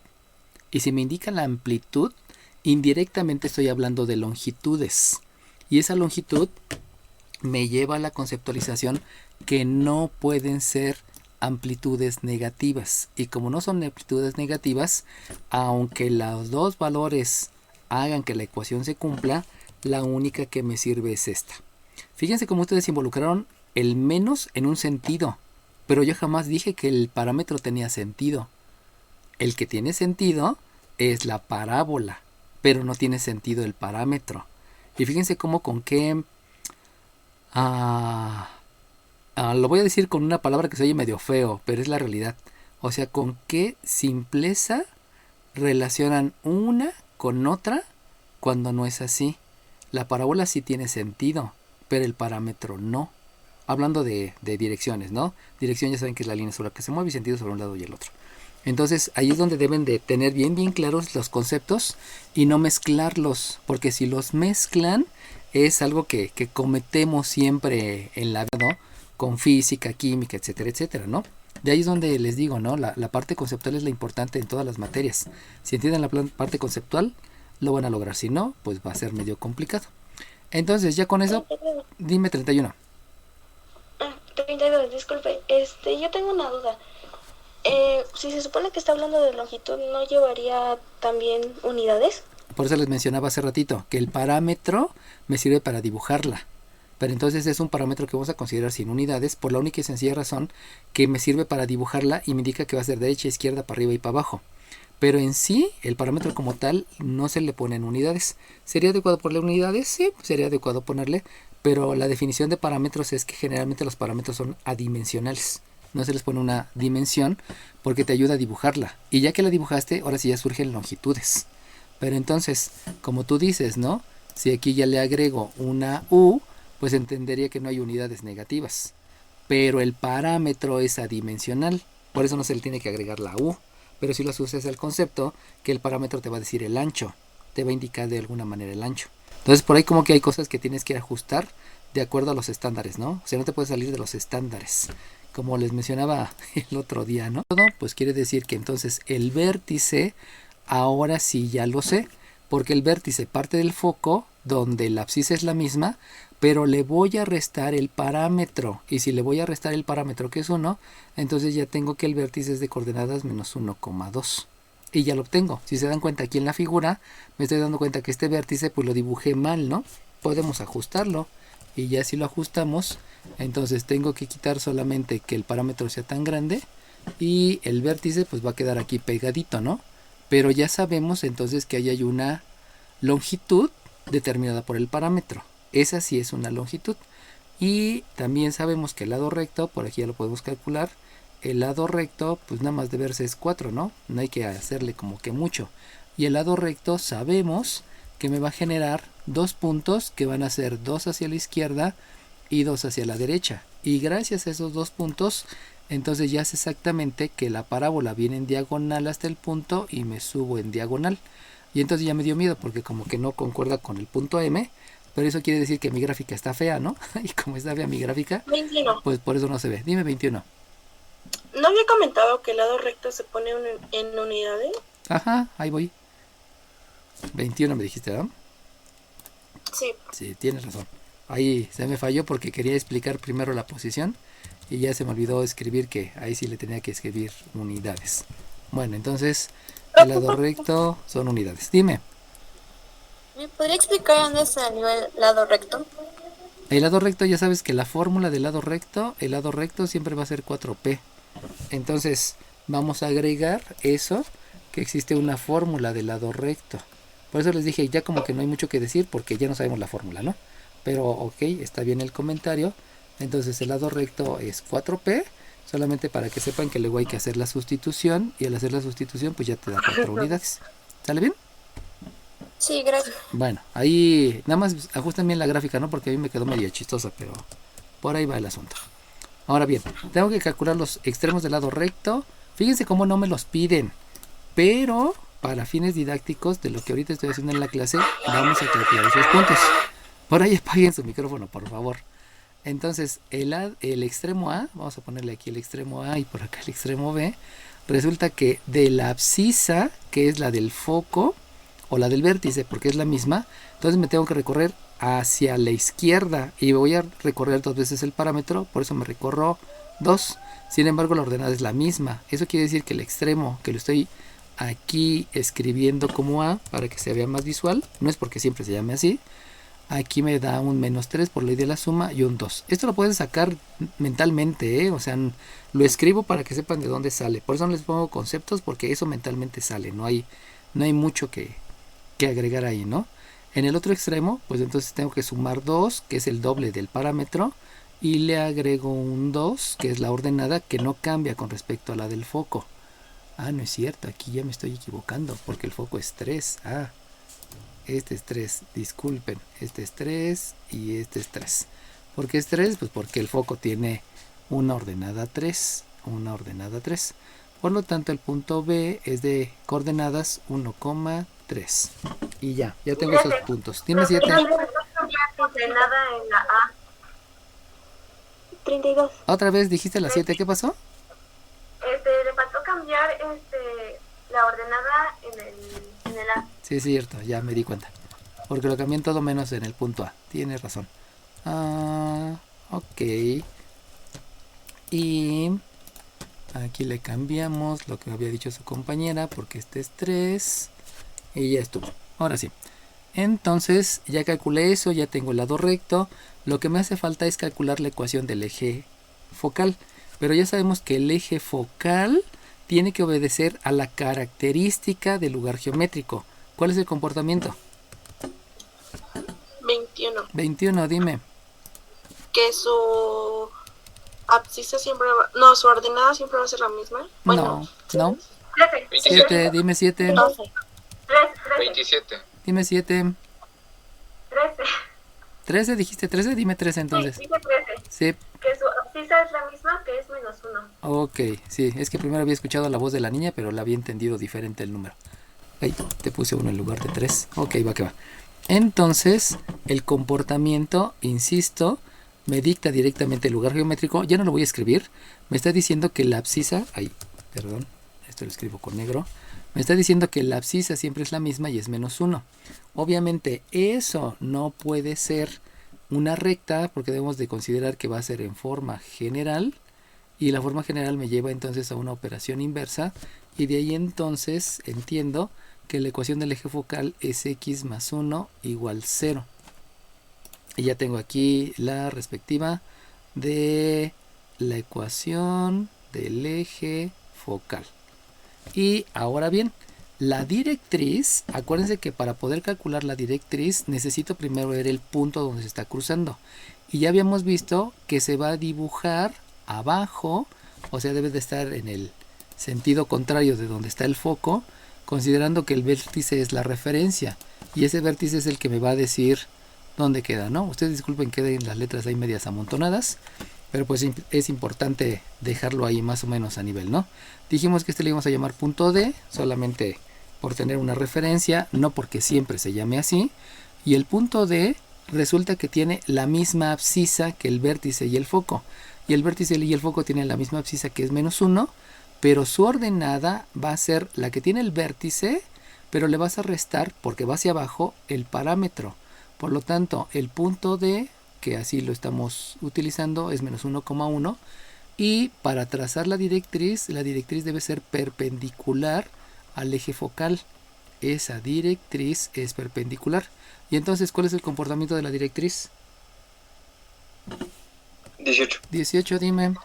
Y si me indica la amplitud, indirectamente estoy hablando de longitudes. Y esa longitud me lleva a la conceptualización que no pueden ser amplitudes negativas. Y como no son amplitudes negativas, aunque los dos valores hagan que la ecuación se cumpla, la única que me sirve es esta. Fíjense cómo ustedes involucraron el menos en un sentido, pero yo jamás dije que el parámetro tenía sentido. El que tiene sentido es la parábola, pero no tiene sentido el parámetro. Y fíjense cómo con qué... lo voy a decir con una palabra que se oye medio feo, pero es la realidad. O sea, con qué simpleza relacionan una con otra cuando no es así. La parábola sí tiene sentido, pero el parámetro no. Hablando de direcciones, ¿no? Dirección ya saben que es la línea sobre la que se mueve y sentido sobre un lado y el otro. Entonces ahí es donde deben de tener bien claros los conceptos y no mezclarlos, porque si los mezclan es algo que cometemos siempre en la vida, ¿no? Con física, química, etcétera, etcétera, ¿no? De ahí es donde les digo, ¿no? La parte conceptual es la importante en todas las materias. Si entienden la parte conceptual, lo van a lograr. Si no, pues va a ser medio complicado. Entonces, ya con eso, dime 31. 32, disculpe. Yo tengo una duda. Si se supone que está hablando de longitud, ¿no llevaría también unidades? Por eso les mencionaba hace ratito que el parámetro me sirve para dibujarla. Pero entonces es un parámetro que vamos a considerar sin unidades por la única y sencilla razón que me sirve para dibujarla y me indica que va a ser derecha, izquierda, para arriba y para abajo. Pero en sí, el parámetro como tal no se le ponen unidades. ¿Sería adecuado ponerle unidades? Sí, sería adecuado ponerle. Pero la definición de parámetros es que generalmente los parámetros son adimensionales. No se les pone una dimensión porque te ayuda a dibujarla. Y ya que la dibujaste, ahora sí ya surgen longitudes. Pero entonces, como tú dices, ¿no? Si aquí ya le agrego una U, pues entendería que no hay unidades negativas. Pero el parámetro es adimensional. Por eso no se le tiene que agregar la U. Pero si lo asocias al concepto, que el parámetro te va a decir el ancho. Te va a indicar de alguna manera el ancho. Entonces por ahí como que hay cosas que tienes que ajustar de acuerdo a los estándares, ¿no? O sea, no te puedes salir de los estándares. Como les mencionaba el otro día, ¿no? Pues quiere decir que entonces el vértice, ahora sí ya lo sé. Porque el vértice parte del foco, donde la abscisa es la misma, pero le voy a restar el parámetro. Y si le voy a restar el parámetro, que es 1, entonces ya tengo que el vértice es de coordenadas menos 1,2. Y ya lo obtengo. Si se dan cuenta aquí en la figura, me estoy dando cuenta que este vértice pues lo dibujé mal, ¿no? Podemos ajustarlo. Y ya si lo ajustamos, entonces tengo que quitar solamente que el parámetro sea tan grande. Y el vértice pues va a quedar aquí pegadito, ¿no? Pero ya sabemos entonces que ahí hay una longitud determinada por el parámetro. Esa sí es una longitud. Y también sabemos que el lado recto, por aquí ya lo podemos calcular. El lado recto, pues nada más de verse es 4, ¿no? No hay que hacerle como que mucho. Y el lado recto sabemos que me va a generar 2 puntos que van a ser 2 hacia la izquierda y 2 hacia la derecha. Y gracias a esos 2 puntos, entonces ya sé exactamente que la parábola viene en diagonal hasta el punto y me subo en diagonal. Y entonces ya me dio miedo porque como que no concuerda con el punto M, pero eso quiere decir que mi gráfica está fea, ¿no? Y como está fea mi gráfica, 21. pues por eso no se ve. Dime 21. ¿No había comentado que el lado recto se pone en unidades? Ajá, ahí voy. 21 me dijiste, ¿verdad? Sí. Sí, tienes razón. Ahí se me falló porque quería explicar primero la posición y ya se me olvidó escribir que ahí sí le tenía que escribir unidades. Bueno, entonces el lado recto son unidades. Dime. ¿Me podría explicar dónde salió el lado recto? El lado recto, ya sabes que la fórmula del lado recto, el lado recto siempre va a ser 4p. Entonces vamos a agregar eso, que existe una fórmula del lado recto. Por eso les dije, ya como que no hay mucho que decir porque ya no sabemos la fórmula, ¿no? Pero ok, está bien el comentario. Entonces el lado recto es 4p, solamente para que sepan que luego hay que hacer la sustitución. Y al hacer la sustitución pues ya te da 4 unidades. ¿Sale bien? Sí, gracias. Bueno, ahí nada más ajusten bien la gráfica, ¿no? Porque a mí me quedó medio chistosa, pero por ahí va el asunto. Ahora bien, tengo que calcular los extremos del lado recto. Fíjense cómo no me los piden, pero para fines didácticos de lo que ahorita estoy haciendo en la clase, vamos a calcular esos puntos. Por ahí apaguen su micrófono, por favor. Entonces, el extremo A, vamos a ponerle aquí el extremo A y por acá el extremo B, resulta que de la abscisa, que es la del foco, o la del vértice, porque es la misma, entonces me tengo que recorrer hacia la izquierda y voy a recorrer 2 veces el parámetro, por eso me recorro 2. Sin embargo, la ordenada es la misma. Eso quiere decir que el extremo, que lo estoy aquí escribiendo como A para que se vea más visual, no es porque siempre se llame así, aquí me da un -3 por ley de la suma y un 2. Esto lo pueden sacar mentalmente, o sea, lo escribo para que sepan de dónde sale. Por eso no les pongo conceptos, porque eso mentalmente sale, no hay mucho que agregar ahí, ¿no? En el otro extremo, pues entonces tengo que sumar 2, que es el doble del parámetro, y le agrego un 2, que es la ordenada, que no cambia con respecto a la del foco. Ah, no es cierto, aquí ya me estoy equivocando, porque el foco es 3. Ah, este es 3, disculpen, este es 3 y este es 3. ¿Por qué es 3? Pues porque el foco tiene una ordenada 3, Por lo tanto, el punto B es de coordenadas 1,3. Y ya tengo esos puntos. Dime 7. Nada en la A. 32. Otra vez dijiste la 7, ¿qué pasó? Le faltó cambiar la ordenada en el A. Sí, es cierto, ya me di cuenta. Porque lo cambié en todo menos en el punto A. Tienes razón. Ok. Y aquí le cambiamos lo que había dicho su compañera, porque este es 3. Y ya estuvo. Ahora sí. Entonces ya calculé eso, ya tengo el lado recto. Lo que me hace falta es calcular la ecuación del eje focal. Pero ya sabemos que el eje focal tiene que obedecer a la característica del lugar geométrico. ¿Cuál es el comportamiento? 21. 21, dime. Que su abscisa siempre va... No, su ordenada siempre va a ser la misma. Bueno, no. 13. 7, dime 7. 12. 27. Dime 7. 13. 13, dijiste 13, dime 13 entonces. Sí, dice 13. Sí. Que su abscisa es la misma, que es -1. Ok, sí, es que primero había escuchado la voz de la niña, pero la había entendido diferente el número. Ahí, te puse 1 en lugar de 3. Ok, va que va. Entonces, el comportamiento, insisto, me dicta directamente el lugar geométrico. Ya no lo voy a escribir. Me está diciendo que la abscisa... perdón, esto lo escribo con negro. Me está diciendo que la abscisa siempre es la misma y es -1. Obviamente, eso no puede ser una recta porque debemos de considerar que va a ser en forma general. Y la forma general me lleva entonces a una operación inversa. Y de ahí entonces entiendo que la ecuación del eje focal es x más 1 igual 0. Y ya tengo aquí la respectiva de la ecuación del eje focal. Y ahora bien, la directriz, acuérdense que para poder calcular la directriz necesito primero ver el punto donde se está cruzando. Y ya habíamos visto que se va a dibujar abajo, o sea, debe de estar en el sentido contrario de donde está el foco, considerando que el vértice es la referencia. y ese vértice es el que me va a decir dónde queda, ¿no? Ustedes disculpen que las letras ahí medias amontonadas, pero pues es importante dejarlo ahí más o menos a nivel, ¿no? Dijimos que este le íbamos a llamar punto D, solamente por tener una referencia, no porque siempre se llame así. Y el punto D resulta que tiene la misma abscisa que el vértice y el foco. Y el vértice y el foco tienen la misma abscisa, que es -1, pero su ordenada va a ser la que tiene el vértice, pero le vas a restar, porque va hacia abajo, el parámetro. Por lo tanto, el punto D, que así lo estamos utilizando, es -1,1. Y para trazar la directriz debe ser perpendicular al eje focal. Esa directriz es perpendicular. Y entonces, ¿cuál es el comportamiento de la directriz? 18. 18, dime.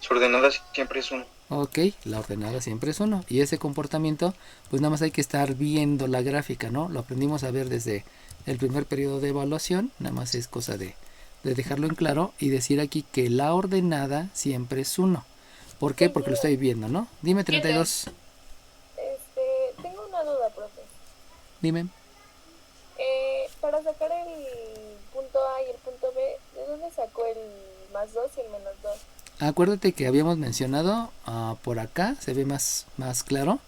Su ordenada siempre es 1. Ok, la ordenada siempre es 1. Y ese comportamiento, pues nada más hay que estar viendo la gráfica, ¿no? Lo aprendimos a ver desde el primer periodo de evaluación. Nada más es cosa de dejarlo en claro y decir aquí que la ordenada siempre es 1. ¿Por qué? Porque lo estoy viendo, ¿no? Dime, 32. Tengo una duda, profe. Dime. Para sacar el punto A y el punto B, ¿de dónde sacó el +2 y el -2? Acuérdate que habíamos mencionado por acá, se ve más claro,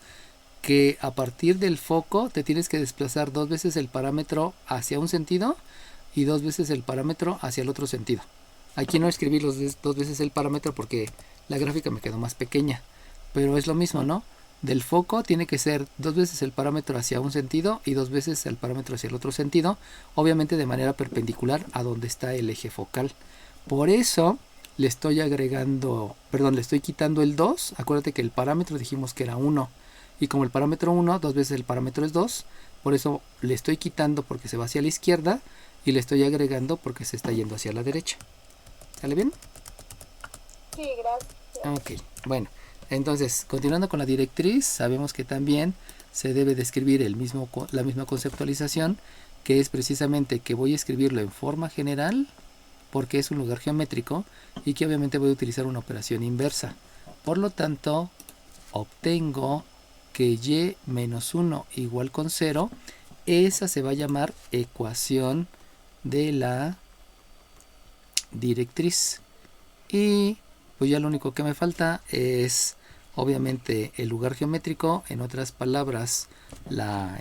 que a partir del foco te tienes que desplazar 2 veces el parámetro hacia un sentido y 2 veces el parámetro hacia el otro sentido. Aquí no escribí los 2 veces el parámetro porque la gráfica me quedó más pequeña, pero es lo mismo, ¿no? Del foco tiene que ser 2 veces el parámetro hacia un sentido y 2 veces el parámetro hacia el otro sentido, obviamente de manera perpendicular a donde está el eje focal. Por eso le estoy quitando el 2. Acuérdate que el parámetro dijimos que era 1, y como el parámetro 1, 2 veces el parámetro es 2, por eso le estoy quitando porque se va hacia la izquierda y le estoy agregando porque se está yendo hacia la derecha. ¿Sale bien? Sí, gracias. Ok, bueno. Entonces, continuando con la directriz, sabemos que también se debe de escribir la misma conceptualización, que es precisamente que voy a escribirlo en forma general, porque es un lugar geométrico, y que obviamente voy a utilizar una operación inversa. Por lo tanto, obtengo que y menos 1 igual con 0, esa se va a llamar ecuación de la directriz. Y pues ya lo único que me falta es obviamente el lugar geométrico, en otras palabras la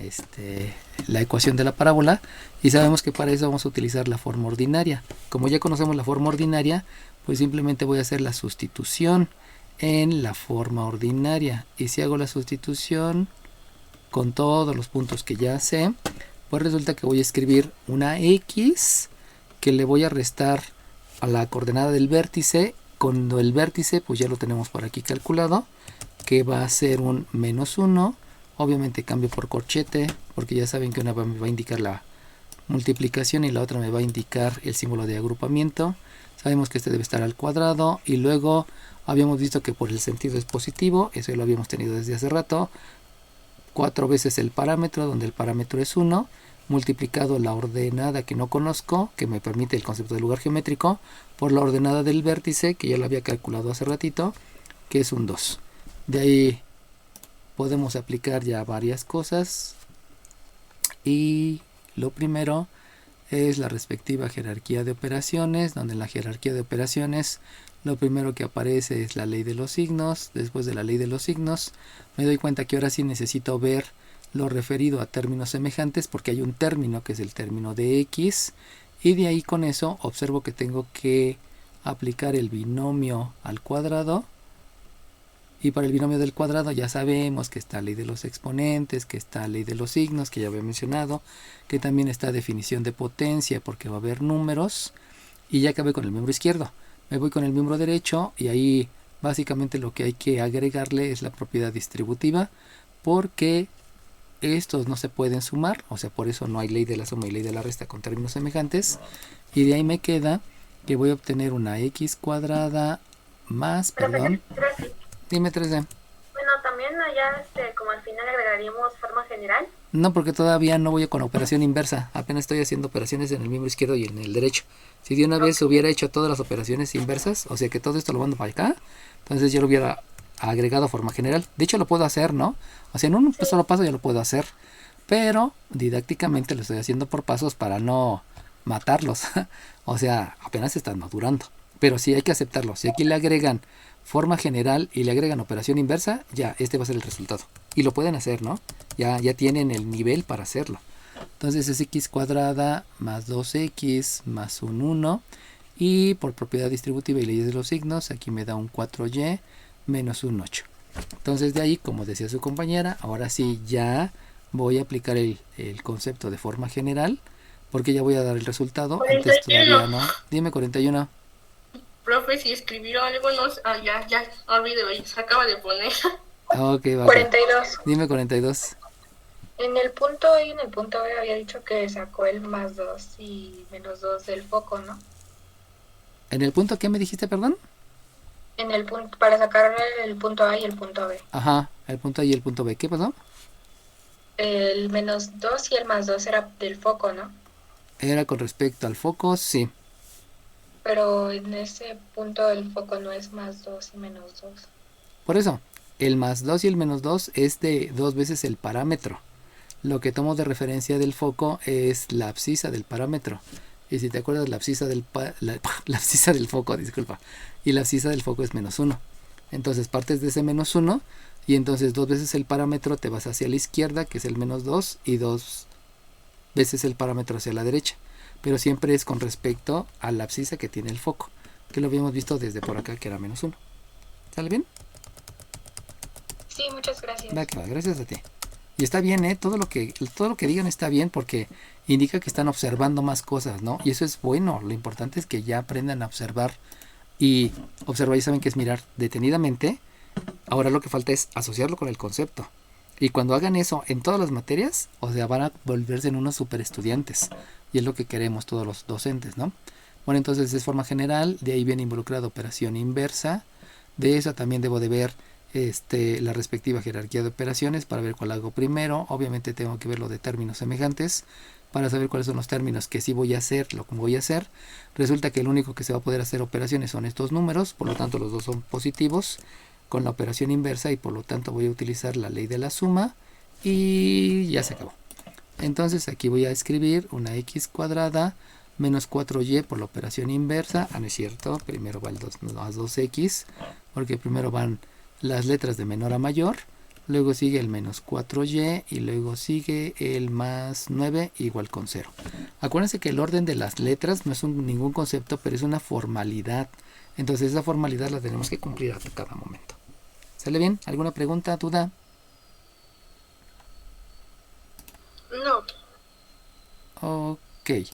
ecuación de la parábola, y sabemos que para eso vamos a utilizar la forma ordinaria. Como ya conocemos la forma ordinaria, pues simplemente voy a hacer la sustitución en la forma ordinaria, y si hago la sustitución con todos los puntos que ya sé, pues resulta que voy a escribir una x que le voy a restar a la coordenada del vértice, cuando el vértice pues ya lo tenemos por aquí calculado, que va a ser un -1. Obviamente cambio por corchete, porque ya saben que una me va a indicar la multiplicación y la otra me va a indicar el símbolo de agrupamiento. Sabemos que este debe estar al cuadrado, y luego habíamos visto que por el sentido es positivo, eso ya lo habíamos tenido desde hace rato. 4 veces el parámetro, donde el parámetro es 1, multiplicado la ordenada que no conozco, que me permite el concepto de lugar geométrico, por la ordenada del vértice, que ya lo había calculado hace ratito, que es un 2. De ahí podemos aplicar ya varias cosas, y lo primero es la respectiva jerarquía de operaciones, donde en la jerarquía de operaciones lo primero que aparece es la ley de los signos. Después de la ley de los signos me doy cuenta que ahora sí necesito ver lo referido a términos semejantes, porque hay un término que es el término de x, y de ahí con eso observo que tengo que aplicar el binomio al cuadrado. Y para el binomio del cuadrado ya sabemos que está ley de los exponentes, que está ley de los signos, que ya había mencionado, que también está definición de potencia, porque va a haber números, y ya acabé con el miembro izquierdo. Me voy con el miembro derecho, y ahí básicamente lo que hay que agregarle es la propiedad distributiva, porque estos no se pueden sumar, o sea, por eso no hay ley de la suma y ley de la resta con términos semejantes, y de ahí me queda que voy a obtener una x cuadrada más, perdón. Dime 3D. Bueno, también allá como al final agregaríamos forma general. No, porque todavía no voy con operación inversa. Apenas estoy haciendo operaciones en el miembro izquierdo y en el derecho. Si de una vez hubiera hecho todas las operaciones inversas, o sea que todo esto lo mando para acá, entonces yo lo hubiera agregado forma general. De hecho lo puedo hacer, ¿no? O sea, en un solo paso ya lo puedo hacer. pero didácticamente lo estoy haciendo por pasos para no matarlos. O sea, apenas están madurando. Pero sí hay que aceptarlo. Si aquí le agregan forma general y le agregan operación inversa, ya, este va a ser el resultado. Y lo pueden hacer, ¿no? Ya tienen el nivel para hacerlo. Entonces es x cuadrada más 2x más un 1. Y por propiedad distributiva y leyes de los signos, aquí me da un 4y menos un 8. Entonces de ahí, como decía su compañera, ahora sí ya voy a aplicar el concepto de forma general, porque ya voy a dar el resultado. 41. Antes todavía no. Dime 41. Profe, si escribió algo, no, ya, olvídelo, se acaba de poner. Ok, va. 42. Dime 42. En el punto A y en el punto B había dicho que sacó el más 2 y menos 2 del foco, ¿no? ¿En el punto qué me dijiste, perdón? En el punto, para sacar el punto A y el punto B. Ajá, el punto A y el punto B. ¿Qué pasó? El menos 2 y el más 2 era del foco, ¿no? Era con respecto al foco, sí. Pero en ese punto el foco no es más 2 y menos 2. Por eso, el más 2 y el menos 2 es de 2 veces el parámetro. Lo que tomo de referencia del foco es la abscisa del parámetro. Y si te acuerdas, la abscisa del foco, disculpa. Y la abscisa del foco es menos 1. Entonces partes de ese menos 1 y entonces 2 veces el parámetro te vas hacia la izquierda, que es el menos 2, y 2 veces el parámetro hacia la derecha. Pero siempre es con respecto a la abscisa que tiene el foco, que lo habíamos visto desde por acá, que era menos 1. ¿Sale bien? Sí, muchas gracias. Gracias a ti. Y está bien, todo lo que digan está bien, porque indica que están observando más cosas, ¿no? Y eso es bueno. Lo importante es que ya aprendan a observar. Y observar, ya saben que es mirar detenidamente. Ahora lo que falta es asociarlo con el concepto. Y cuando hagan eso en todas las materias, o sea, van a volverse en unos super estudiantes. Y es lo que queremos todos los docentes, ¿no? Bueno, entonces es forma general. De ahí viene involucrada operación inversa. De eso también debo de ver la respectiva jerarquía de operaciones para ver cuál hago primero. Obviamente tengo que ver lo de términos semejantes para saber cuáles son los términos que sí voy a hacer, lo que voy a hacer. Resulta que el único que se va a poder hacer operaciones son estos números, por lo tanto los dos son positivos con la operación inversa y por lo tanto voy a utilizar la ley de la suma y ya se acabó. Entonces aquí voy a escribir una x cuadrada menos 4y por la operación inversa. No es cierto, primero va el más 2x, porque primero van las letras de menor a mayor, luego sigue el menos 4y y luego sigue el más 9 igual con 0. Acuérdense que el orden de las letras no es ningún concepto, pero es una formalidad. Entonces esa formalidad la tenemos que cumplir a cada momento. ¿Sale bien? ¿Alguna pregunta, duda? No. Ok.